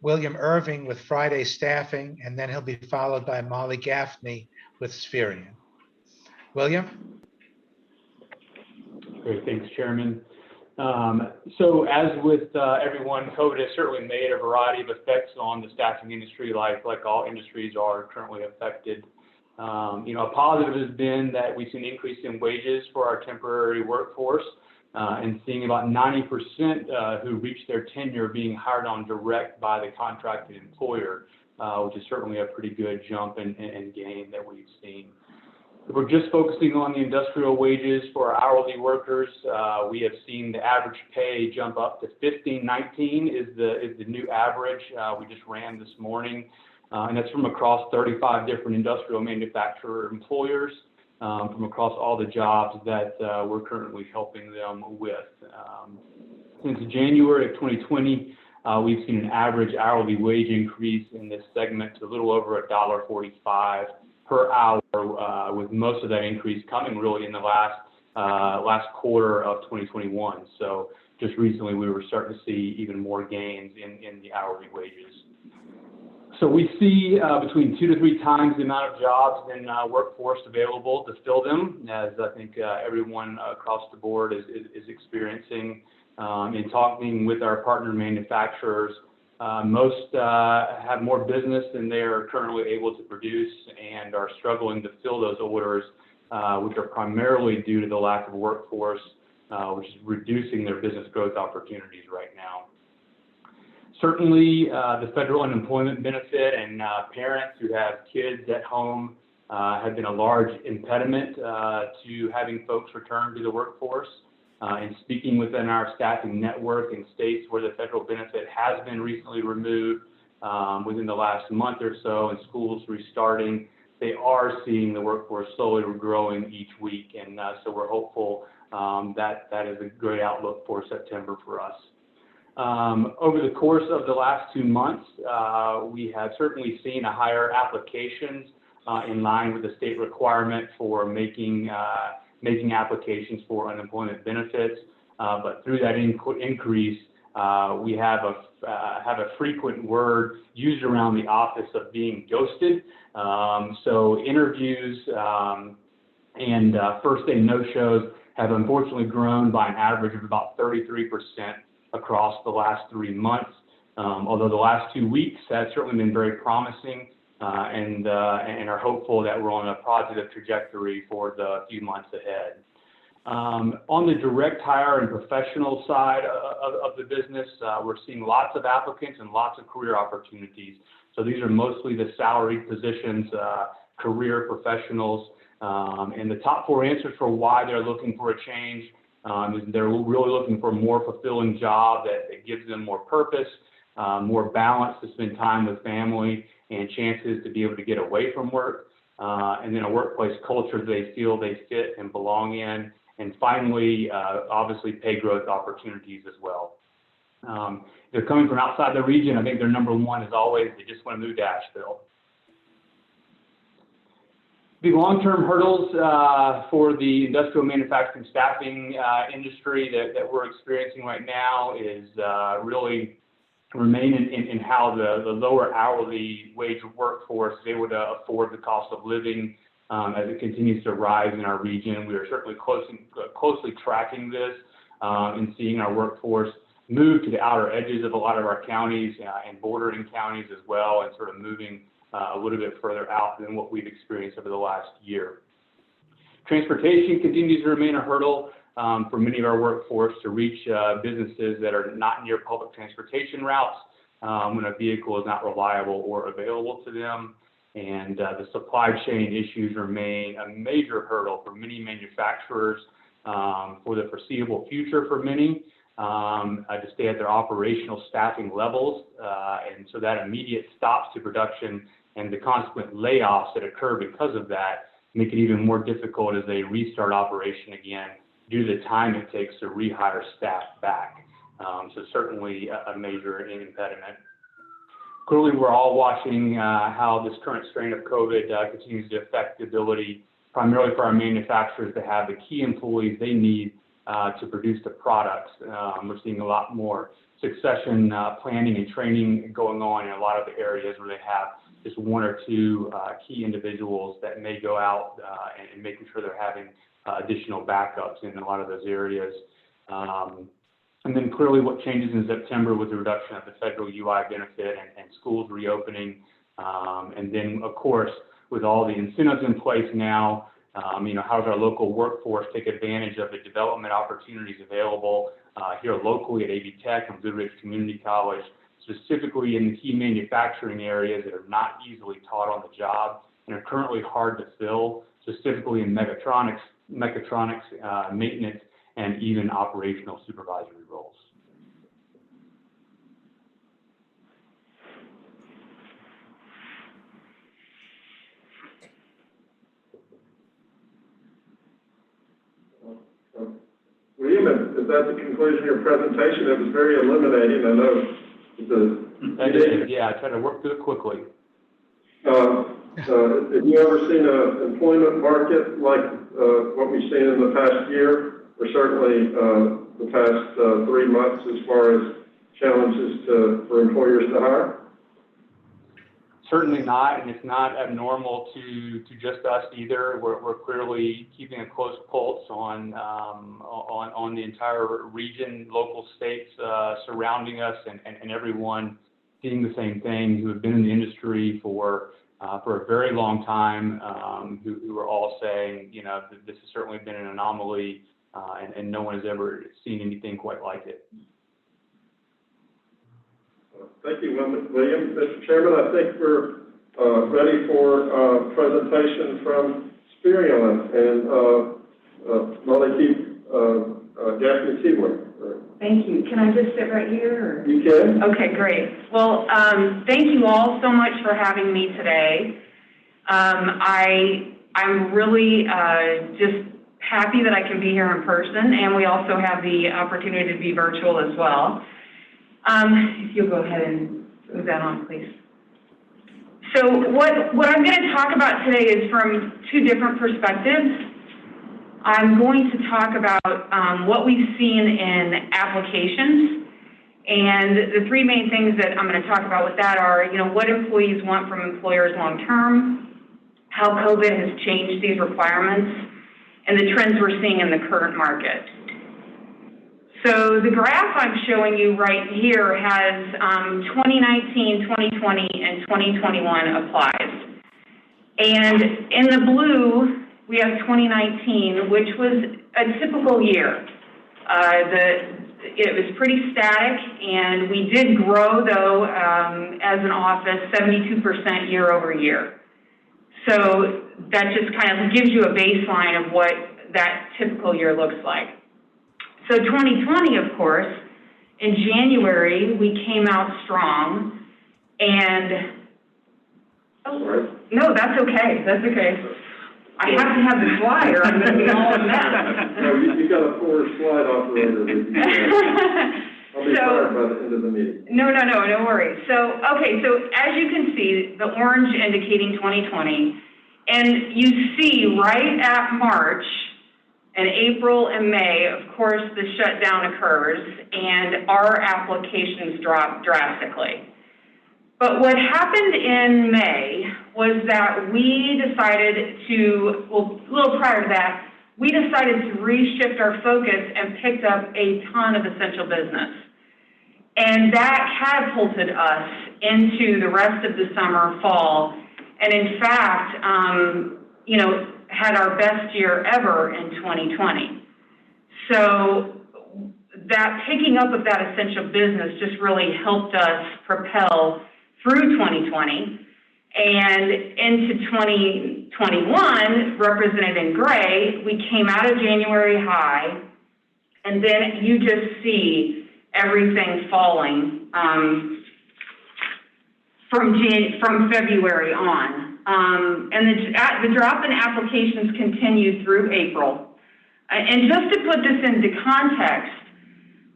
William Irving with Friday Staffing, and then he'll be followed by Molly Gaffney with Spherion. William? Great, thanks, Chairman. So as with everyone, COVID has certainly made a variety of effects on the staffing industry, like all industries are currently affected. A positive has been that we've seen an increase in wages for our temporary workforce and seeing about 90% who reach their tenure being hired on direct by the contracted employer, which is certainly a pretty good jump and gain that we've seen. If we're just focusing on the industrial wages for our hourly workers, we have seen the average pay jump up to $15.19 is the new average we just ran this morning. And that's from across 35 different industrial manufacturer employers, from across all the jobs that we're currently helping them with. Since January of 2020, we've seen an average hourly wage increase in this segment to a little over $1.45 per hour, with most of that increase coming really in the last quarter of 2021. So just recently, we were starting to see even more gains in the hourly wages. So we see between 2 to 3 times the amount of jobs and workforce available to fill them, as I think everyone across the board is experiencing. In talking with our partner manufacturers, most have more business than they are currently able to produce and are struggling to fill those orders, which are primarily due to the lack of workforce, which is reducing their business growth opportunities right now. Certainly, the federal unemployment benefit and parents who have kids at home have been a large impediment to having folks return to the workforce. And speaking within our staffing network in states where the federal benefit has been recently removed within the last month or so, and schools restarting, they are seeing the workforce slowly growing each week. And so we're hopeful that that is a great outlook for September for us. Over the course of the last 2 months, we have certainly seen a higher applications in line with the state requirement for making applications for unemployment benefits. But through that increase, we have a frequent word used around the office of being ghosted. So interviews and first day no-shows have unfortunately grown by an average of about 33% across the last 3 months. Although the last 2 weeks have certainly been very promising, and are hopeful that we're on a positive trajectory for the few months ahead. On the direct hire and professional side of the business, we're seeing lots of applicants and lots of career opportunities. So these are mostly the salaried positions, career professionals, and the top 4 answers for why they're looking for a change is they're really looking for a more fulfilling job that gives them more purpose, more balance to spend time with family, and chances to be able to get away from work, and then a workplace culture they feel they fit and belong in, and finally, obviously, pay growth opportunities as well. They're coming from outside the region. I think their number one is always they just want to move to Asheville. The long-term hurdles for the industrial manufacturing staffing industry that we're experiencing right now is really remain in how the lower hourly wage workforce is able to afford the cost of living as it continues to rise in our region. We are certainly closely tracking this and seeing our workforce move to the outer edges of a lot of our counties and bordering counties as well, and sort of moving a little bit further out than what we've experienced over the last year. Transportation continues to remain a hurdle for many of our workforce to reach businesses that are not near public transportation routes when a vehicle is not reliable or available to them. And the supply chain issues remain a major hurdle for many manufacturers for the foreseeable future for many to stay at their operational staffing levels. And so that immediate stops to production and the consequent layoffs that occur because of that make it even more difficult as they restart operation again due to the time it takes to rehire staff back. So certainly a major impediment. Clearly, we're all watching how this current strain of COVID continues to affect the ability, primarily for our manufacturers, to have the key employees they need to produce the products. We're seeing a lot more succession planning and training going on in a lot of the areas where they have just 1 or 2 key individuals that may go out and making sure they're having additional backups in a lot of those areas. And then clearly what changes in September with the reduction of the federal UI benefit and schools reopening. And then, of course, with all the incentives in place now, how does our local workforce take advantage of the development opportunities available here locally at AV Tech and Blue Ridge Community College, specifically in the key manufacturing areas that are not easily taught on the job and are currently hard to fill, specifically in mechatronics, maintenance, and even operational supervisory roles. Chairman, is that the conclusion of your presentation? It was very illuminating, I know. Yeah, I tried to work through it quickly. Have you ever seen an employment market like what we've seen in the past year, or certainly the past 3 months as far as challenges for employers to hire? Certainly not, and it's not abnormal to just us either. We're clearly keeping a close pulse on the entire region, local states surrounding us, and everyone seeing the same thing who have been in the industry for a very long time, who are all saying, you know, this has certainly been an anomaly, and no one has ever seen anything quite like it. Thank you, William. Mr. Chairman, I think we're ready for a presentation from Spirion and Gaffney Seawood. Thank you. Can I just sit right here? Or? You can. Okay, great. Well, thank you all so much for having me today. I'm really just happy that I can be here in person, and we also have the opportunity to be virtual as well. If you'll go ahead and move that on, please. So what I'm going to talk about today is from 2 different perspectives. I'm going to talk about what we've seen in applications, and the 3 main things that I'm going to talk about with that are, you know, what employees want from employers long term, how COVID has changed these requirements, and the trends we're seeing in the current market. So the graph I'm showing you right here has 2019, 2020, and 2021 applies. And in the blue, we have 2019, which was a typical year. It was pretty static, and we did grow, though, as an office, 72% year over year. So that just kind of gives you a baseline of what that typical year looks like. So 2020, of course, in January, we came out strong, and, no, that's okay, that's okay. I have to have the flyer, I'm going to be all in that. No, you got a poor slide operator. I'll be fired by the end of the meeting. No worries. So, okay, so as you can see, the orange indicating 2020, and you see right at March, in April and May, of course, the shutdown occurs and our applications drop drastically. But what happened in May was that we decided to, well, a little prior to that, we decided to reshift our focus and picked up a ton of essential business. And that catapulted us into the rest of the summer, fall, and in fact, you know, had our best year ever in 2020. So that picking up of that essential business just really helped us propel through 2020 and into 2021, represented in gray. We came out of January high, and then you just see everything falling from February on. And the drop in applications continued through April. And just to put this into context,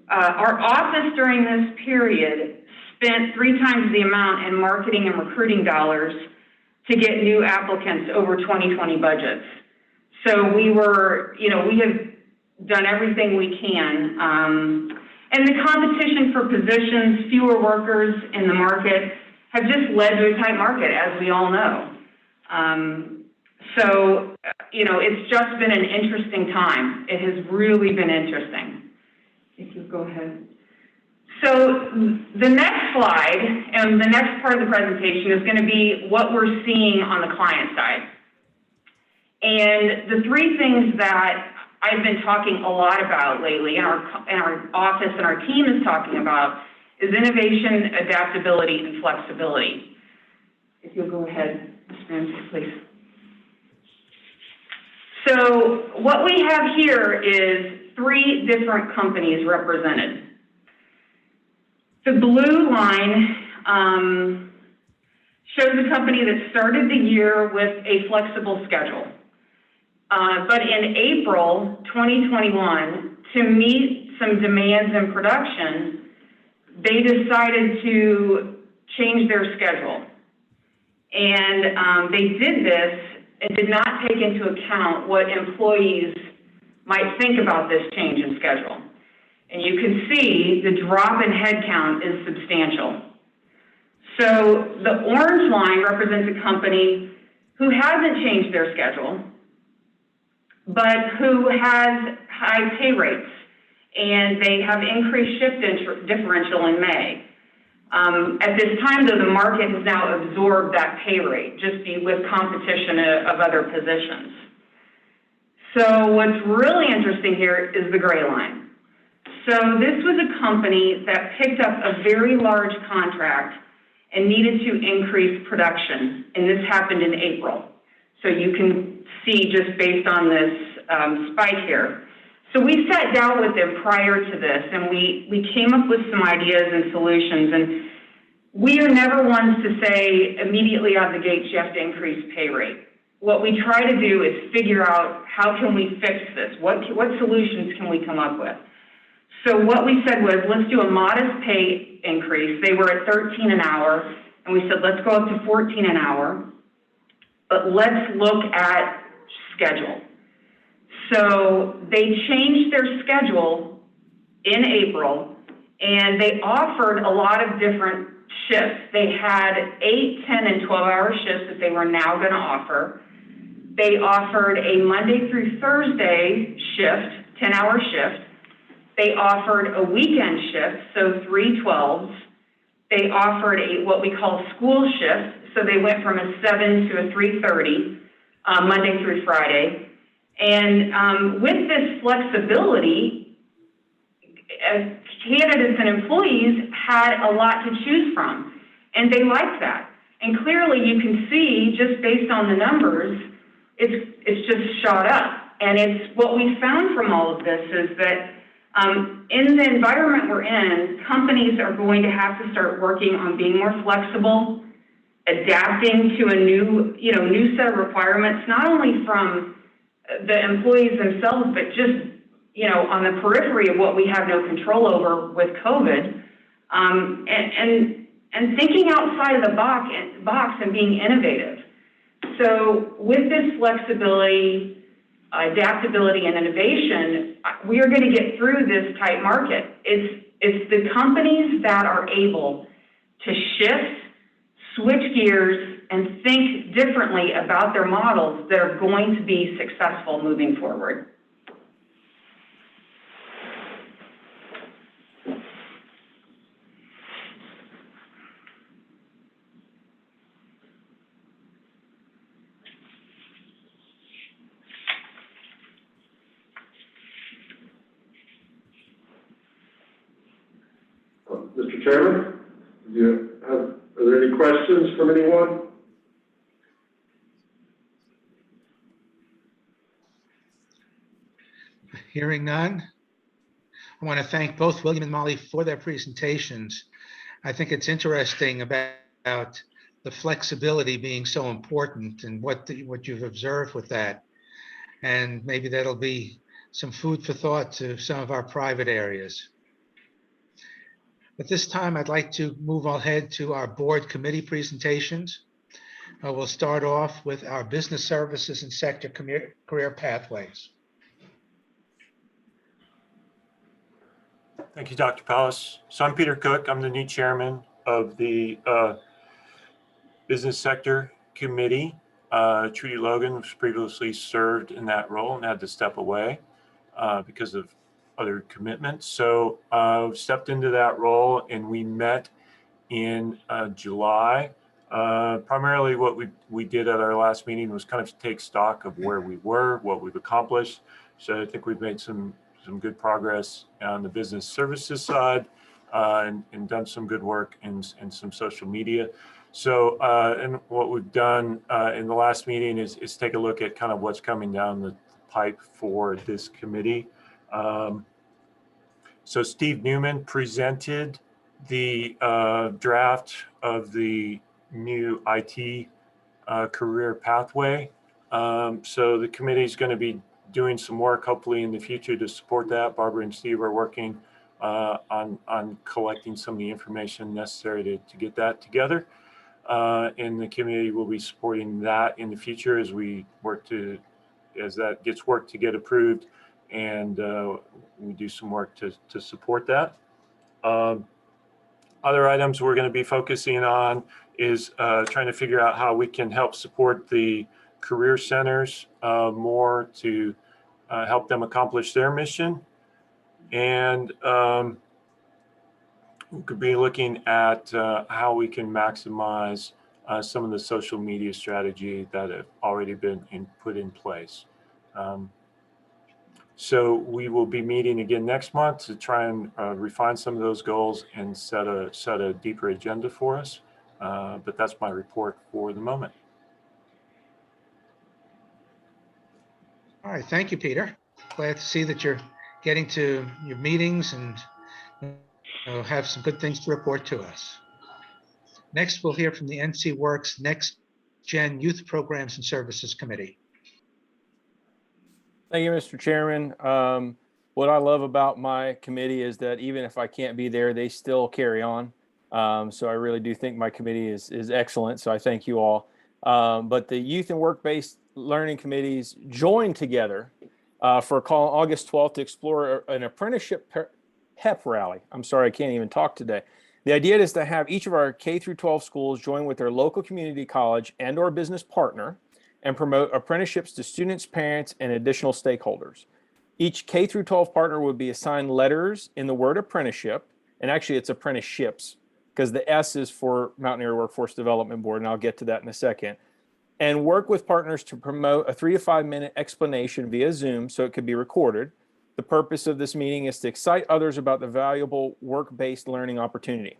our office during this period spent 3 times the amount in marketing and recruiting dollars to get new applicants over 2020 budgets. So we were, you know, we have done everything we can. And the competition for positions, fewer workers in the market, have just led to a tight market, as we all know. So, you know, it's just been an interesting time. It has really been interesting. If you go ahead. So the next slide and the next part of the presentation is going to be what we're seeing on the client side. And the 3 things that I've been talking a lot about lately, and our office and our team is talking about, is innovation, adaptability, and flexibility. If you'll go ahead, Mr. Ramsey, please. So what we have here is 3 different companies represented. The blue line shows a company that started the year with a flexible schedule. But in April 2021, to meet some demands in production, they decided to change their schedule. And they did this and did not take into account what employees might think about this change in schedule. And you can see the drop in headcount is substantial. So the orange line represents a company who hasn't changed their schedule, but who has high pay rates, and they have increased shift differential in May. At this time, though, the market has now absorbed that pay rate, just with competition of other positions. So what's really interesting here is the gray line. So this was a company that picked up a very large contract and needed to increase production, and this happened in April. So you can see just based on this spike here. So we sat down with them prior to this, and we came up with some ideas and solutions, and we are never ones to say immediately out of the gates you have to increase pay rate. What we try to do is figure out how can we fix this? What solutions can we come up with? So what we said was, let's do a modest pay increase. They were at 13 an hour, and we said, let's go up to 14 an hour, but let's look at schedule. So they changed their schedule in April, and they offered a lot of different shifts. They had 8, 10, and 12-hour shifts that they were now going to offer. They offered a Monday through Thursday shift, 10-hour shift. They offered a weekend shift, so 3 12s. They offered what we call school shift, so they went from a 7 to a 3:30, Monday through Friday. And with this flexibility, candidates and employees had a lot to choose from, and they liked that. And clearly you can see, just based on the numbers, it's just shot up. And it's what we found from all of this is that in the environment we're in, companies are going to have to start working on being more flexible, adapting to a new set of requirements, not only from the employees themselves, but just, on the periphery of what we have no control over with COVID, and thinking outside of the box and being innovative. So with this flexibility, adaptability, and innovation, we are going to get through this tight market. It's the companies that are able to shift, switch gears, and think differently about their models that are going to be successful moving forward. Mr. Chairman, are there any questions from anyone? Hearing none. I want to thank both William and Molly for their presentations. I think it's interesting about the flexibility being so important and what you've observed with that. And maybe that'll be some food for thought to some of our private areas. At this time, I'd like to move ahead to our board committee presentations. We'll start off with our business services and sector career pathways. Thank you, Dr. Pallas. So I'm Peter Cook. I'm the new chairman of the business sector committee. Trudy Logan was previously served in that role and had to step away because of other commitments. So stepped into that role, and we met in July. Primarily what we did at our last meeting was kind of take stock of where we were, what we've accomplished. So I think we've made some good progress on the business services side and done some good work in some social media. So and what we've done in the last meeting is take a look at kind of what's coming down the pipe for this committee. So Steve Newman presented the draft of the new IT career pathway. So the committee is going to be doing some work hopefully in the future to support that. Barbara and Steve are working on collecting some of the information necessary to get that together. And the community will be supporting that in the future as we work as that gets work to get approved, and we do some work to support that. Other items we're going to be focusing on is trying to figure out how we can help support the career centers more to help them accomplish their mission. And we could be looking at how we can maximize some of the social media strategy that have already been put in place. So we will be meeting again next month to try and refine some of those goals and set a deeper agenda for us. But that's my report for the moment. All right, thank you, Peter. Glad to see that you're getting to your meetings and have some good things to report to us. Next, we'll hear from the NC Works Next Gen Youth Programs and Services Committee. Thank you, Mr. Chairman. What I love about my committee is that even if I can't be there, they still carry on. So I really do think my committee is excellent. So I thank you all. But the Youth and Work-Based Learning Committees joined together for a call on August 12th to explore an apprenticeship pep rally. I'm sorry, I can't even talk today. The idea is to have each of our K through 12 schools join with their local community college and or business partner and promote apprenticeships to students, parents, and additional stakeholders. Each K through 12 partner would be assigned letters in the word apprenticeship, and actually it's apprenticeships because the S is for Mountain Area Workforce Development Board, and I'll get to that in a second, and work with partners to promote a 3 to 5 minute explanation via Zoom so it could be recorded. The purpose of this meeting is to excite others about the valuable work-based learning opportunity.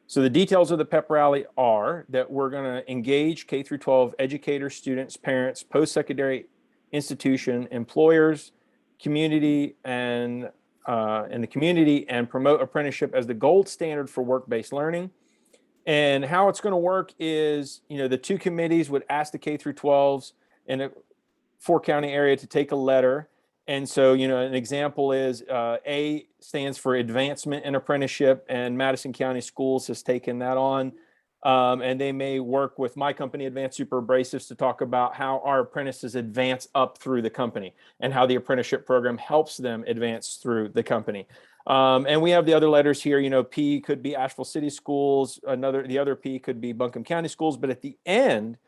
So the details of the pep rally are that we're going to engage K through 12 educators, students, parents, post-secondary institution, employers, community, and in the community, and promote apprenticeship as the gold standard for work-based learning. And how it's going to work is, the two committees would ask the K through 12s in a 4-county area to take a letter. And so, an example is A stands for advancement in apprenticeship, and Madison County Schools has taken that on. And they may work with my company, Advanced Super Abrasives, to talk about how our apprentices advance up through the company and how the apprenticeship program helps them advance through the company. And we have the other letters here. P could be Asheville City Schools. The other P could be Buncombe County Schools. But at the end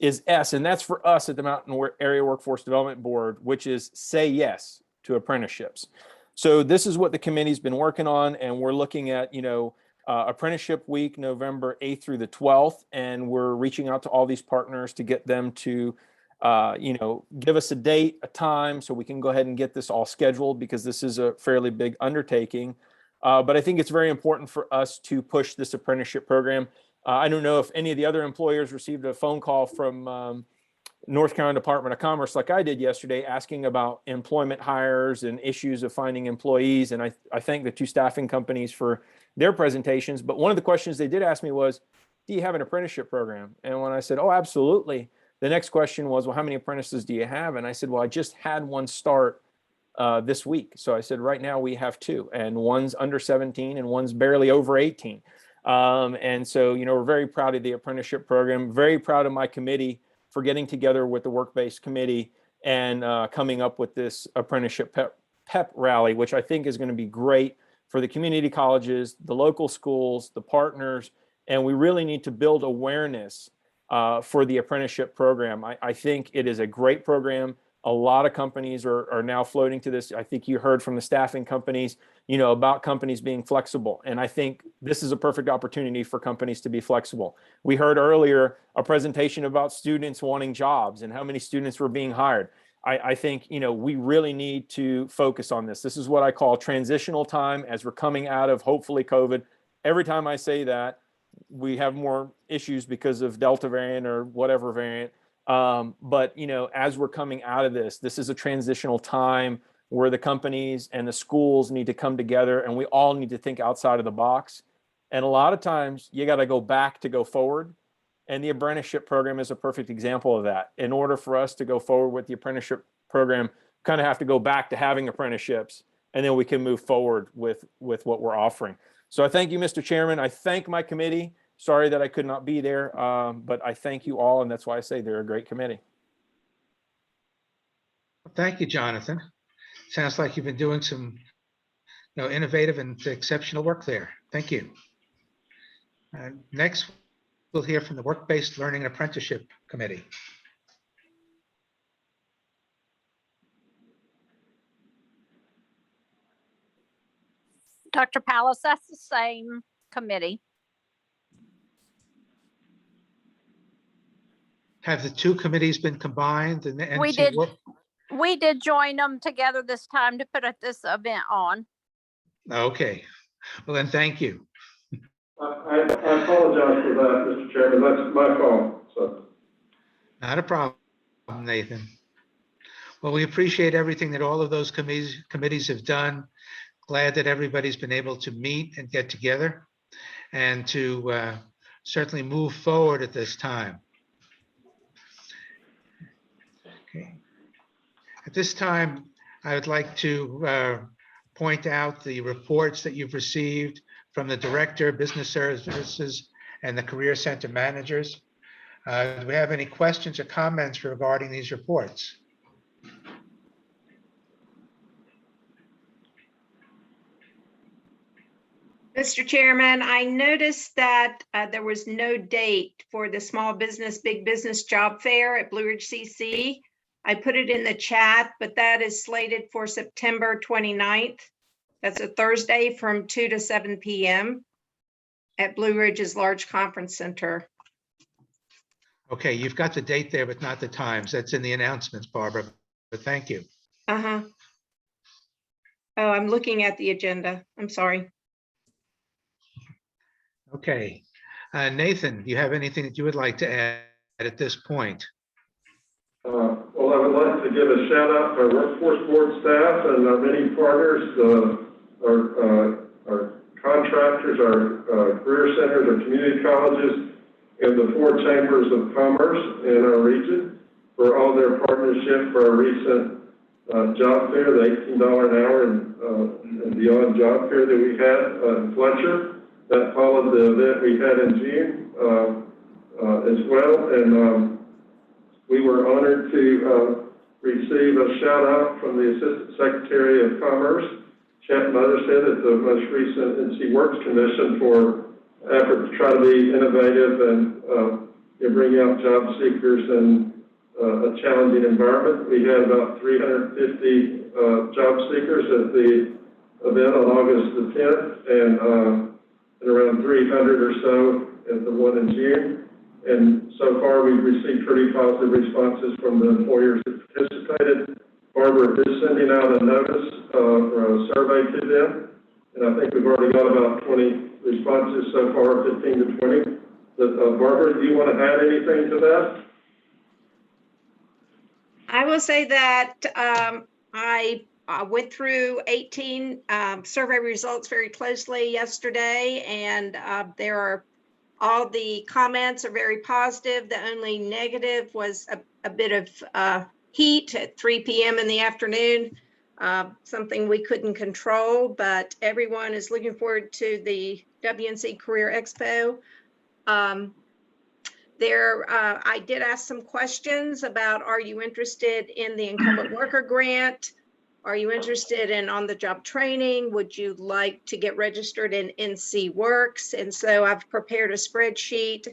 is S, and that's for us at the Mountain Area Workforce Development Board, which is say yes to apprenticeships. So this is what the committee's been working on, and we're looking at, Apprenticeship Week, November 8th through the 12th, and we're reaching out to all these partners to get them to, give us a date, a time, so we can go ahead and get this all scheduled, because this is a fairly big undertaking. But I think it's very important for us to push this apprenticeship program. I don't know if any of the other employers received a phone call from North Carolina Department of Commerce like I did yesterday, asking about employment hires and issues of finding employees. And I thank the two staffing companies for their presentations. But one of the questions they did ask me was, do you have an apprenticeship program? And when I said, oh, absolutely, the next question was, well, how many apprentices do you have? And I said, well, I just had one start this week. So I said, right now we have 2, and one's under 17 and one's barely over 18. And so, we're very proud of the apprenticeship program, very proud of my committee for getting together with the work-based committee and coming up with this apprenticeship pep rally, which I think is going to be great for the community colleges, the local schools, the partners, and we really need to build awareness for the apprenticeship program. I think it is a great program. A lot of companies are now floating to this. I think you heard from the staffing companies, about companies being flexible. And I think this is a perfect opportunity for companies to be flexible. We heard earlier a presentation about students wanting jobs and how many students were being hired. I think, we really need to focus on this. This is what I call transitional time as we're coming out of, hopefully, COVID. Every time I say that, we have more issues because of Delta variant or whatever variant. But, as we're coming out of this is a transitional time where the companies and the schools need to come together, and we all need to think outside of the box. And a lot of times you got to go back to go forward. And the apprenticeship program is a perfect example of that. In order for us to go forward with the apprenticeship program, kind of have to go back to having apprenticeships, and then we can move forward with what we're offering. So I thank you, Mr. Chairman. I thank my committee. Sorry that I could not be there, but I thank you all, and that's why I say they're a great committee. Thank you, Jonathan. Sounds like you've been doing some, innovative and exceptional work there. Thank you. Next, we'll hear from the Work-Based Learning and Apprenticeship Committee. Dr. Palace, that's the same committee. Have the two committees been combined? And We did join them together this time to put this event on. Okay, well then, thank you. I apologize for that, Mr. Chairman. That's my fault. So. Not a problem, Nathan. Well, we appreciate everything that all of those committees have done. Glad that everybody's been able to meet and get together and to certainly move forward at this time. Okay. At this time, I would like to point out the reports that you've received from the Director, Business Services, and the Career Center managers. Do we have any questions or comments regarding these reports? Mr. Chairman, I noticed that there was no date for the Small Business, Big Business Job Fair at Blue Ridge CC. I put it in the chat, but that is slated for September 29th. That's a Thursday from 2 to 7 p.m. at Blue Ridge's large conference center. Okay, you've got the date there, but not the times. That's in the announcements, Barbara, but thank you. Uh-huh. Oh, I'm looking at the agenda. I'm sorry. Okay. Nathan, do you have anything that you would like to add at this point? Well, I would like to give a shout out to our workforce board staff and our many partners, our contractors, our career centers, our community colleges, and the 4 chambers of commerce in our region for all their partnership for our recent job fair, the $18 an hour and beyond job fair that we had in Fletcher. That followed the event we had in June as well. And we were honored to receive a shout out from the Assistant Secretary of Commerce, Chad Mothershead, at the most recent NC Works Commission for effort to try to be innovative and bring out job seekers in a challenging environment. We had about 350 job seekers at the event on August the 10th and around 300 or so at the one in June. And so far, we've received pretty positive responses from the employers that participated. Barbara is sending out a notice or a survey to them. And I think we've already got about 20 responses so far, 15 to 20. But Barbara, do you want to add anything to that? I will say that I went through 18 survey results very closely yesterday, and all the comments are very positive. The only negative was a bit of heat at 3 p.m. in the afternoon, something we couldn't control, but everyone is looking forward to the WNC Career Expo. I did ask some questions about, are you interested in the incumbent worker grant? Are you interested in on-the-job training? Would you like to get registered in NC Works? And so I've prepared a spreadsheet,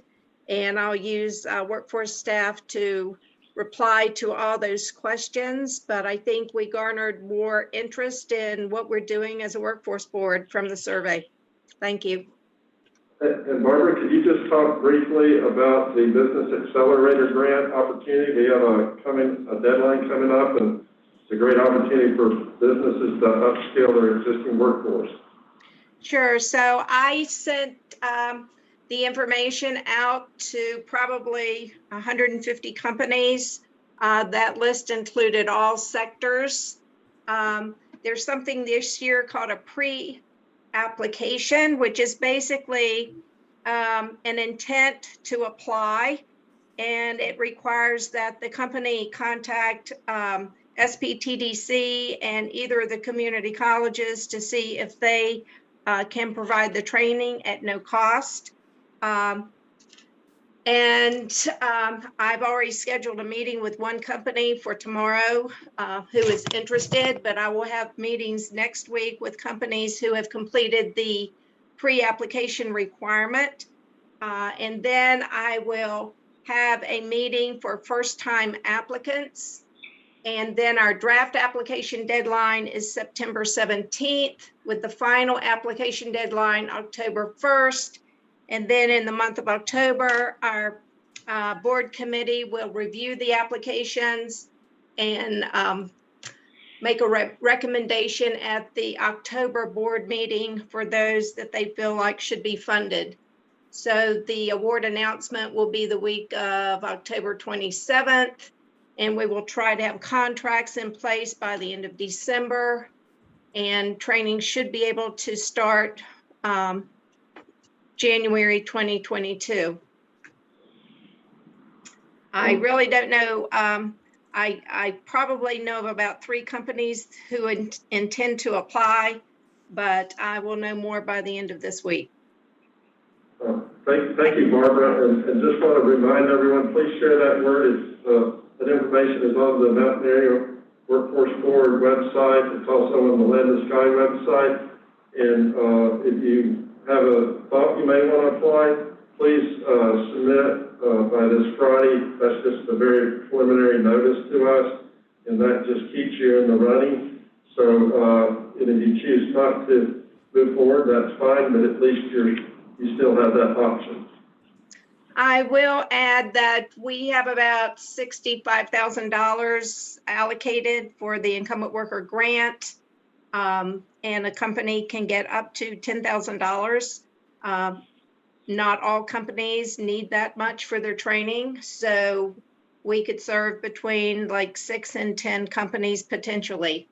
and I'll use workforce staff to reply to all those questions. But I think we garnered more interest in what we're doing as a workforce board from the survey. Thank you. And Barbara, could you just talk briefly about the Business Accelerator grant opportunity? We have a deadline coming up, and it's a great opportunity for businesses to upscale their existing workforce. Sure. So I sent the information out to probably 150 companies. That list included all sectors. There's something this year called a pre-application, which is basically an intent to apply, and it requires that the company contact SPTDC and either of the community colleges to see if they can provide the training at no cost. I've already scheduled a meeting with one company for tomorrow who is interested, but I will have meetings next week with companies who have completed the pre-application requirement. And then I will have a meeting for first-time applicants. And then our draft application deadline is September 17th, with the final application deadline October 1st. And then in the month of October, our board committee will review the applications and make a recommendation at the October board meeting for those that they feel like should be funded. So the award announcement will be the week of October 27th. And we will try to have contracts in place by the end of December. And training should be able to start January 2022. I really don't know. I probably know of about 3 companies who intend to apply, but I will know more by the end of this week. Thank you, Barbara. And just want to remind everyone, please share that word. That information is on the Mountain Area Workforce Board website. It's also on the Land and Sky website. And if you have a thought you may want to apply, please submit by this Friday. That's just a very preliminary notice to us, and that just keeps you in the running. So and if you choose not to move forward, that's fine, but at least you still have that option. I will add that we have about $65,000 allocated for the incumbent worker grant, and a company can get up to $10,000. Not all companies need that much for their training, so we could serve between like 6 and 10 companies potentially.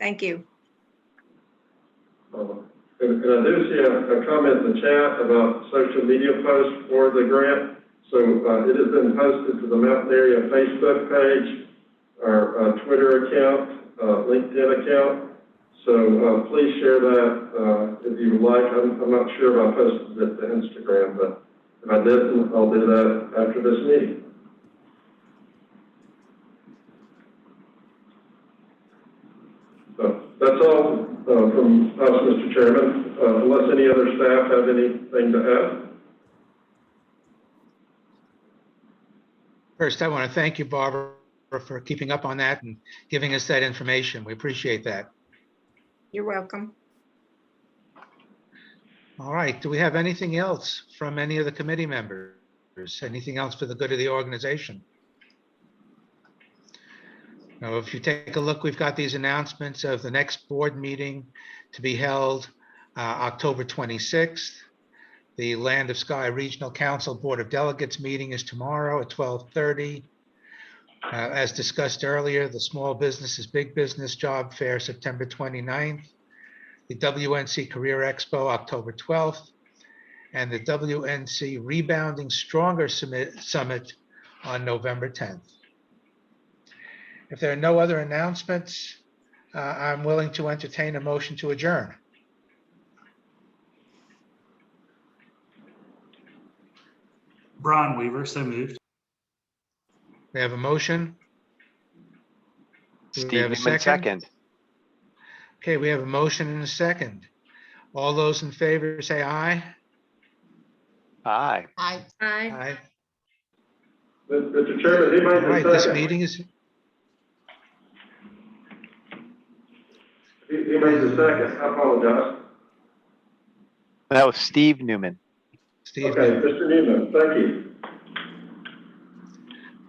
Thank you. And I do see a comment in the chat about social media posts for the grant. So it has been posted to the Mountain Area Facebook page, our Twitter account, LinkedIn account. So please share that if you would like. I'm not sure if I posted it to Instagram, but if I didn't, I'll do that after this meeting. So that's all from us, Mr. Chairman, unless any other staff have anything to add. First, I want to thank you, Barbara, for keeping up on that and giving us that information. We appreciate that. You're welcome. All right. Do we have anything else from any of the committee members? Anything else for the good of the organization? Now, if you take a look, we've got these announcements of the next board meeting to be held October 26th. The Land of Sky Regional Council Board of Delegates meeting is tomorrow at 12:30. As discussed earlier, the Small Businesses Big Business Job Fair, September 29th. The WNC Career Expo, October 12th. And the WNC Rebounding Stronger Summit on November 10th. If there are no other announcements, I'm willing to entertain a motion to adjourn. Brian Weaver, so moved. We have a motion. Do we have a Steve Newman, second. Okay, we have a motion and a second. All those in favor say aye. Aye. Aye. Aye. Mr. Chairman, who made All the right, second? this meeting is, Who made the second? I apologize. That was Steve Newman. Steve. Okay, Mr. Newman, thank you.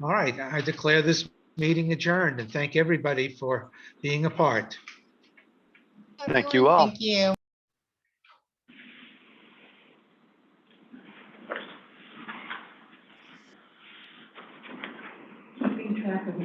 All right, I declare this meeting adjourned and thank everybody for being a part. Thank you all. Thank you. Keeping track of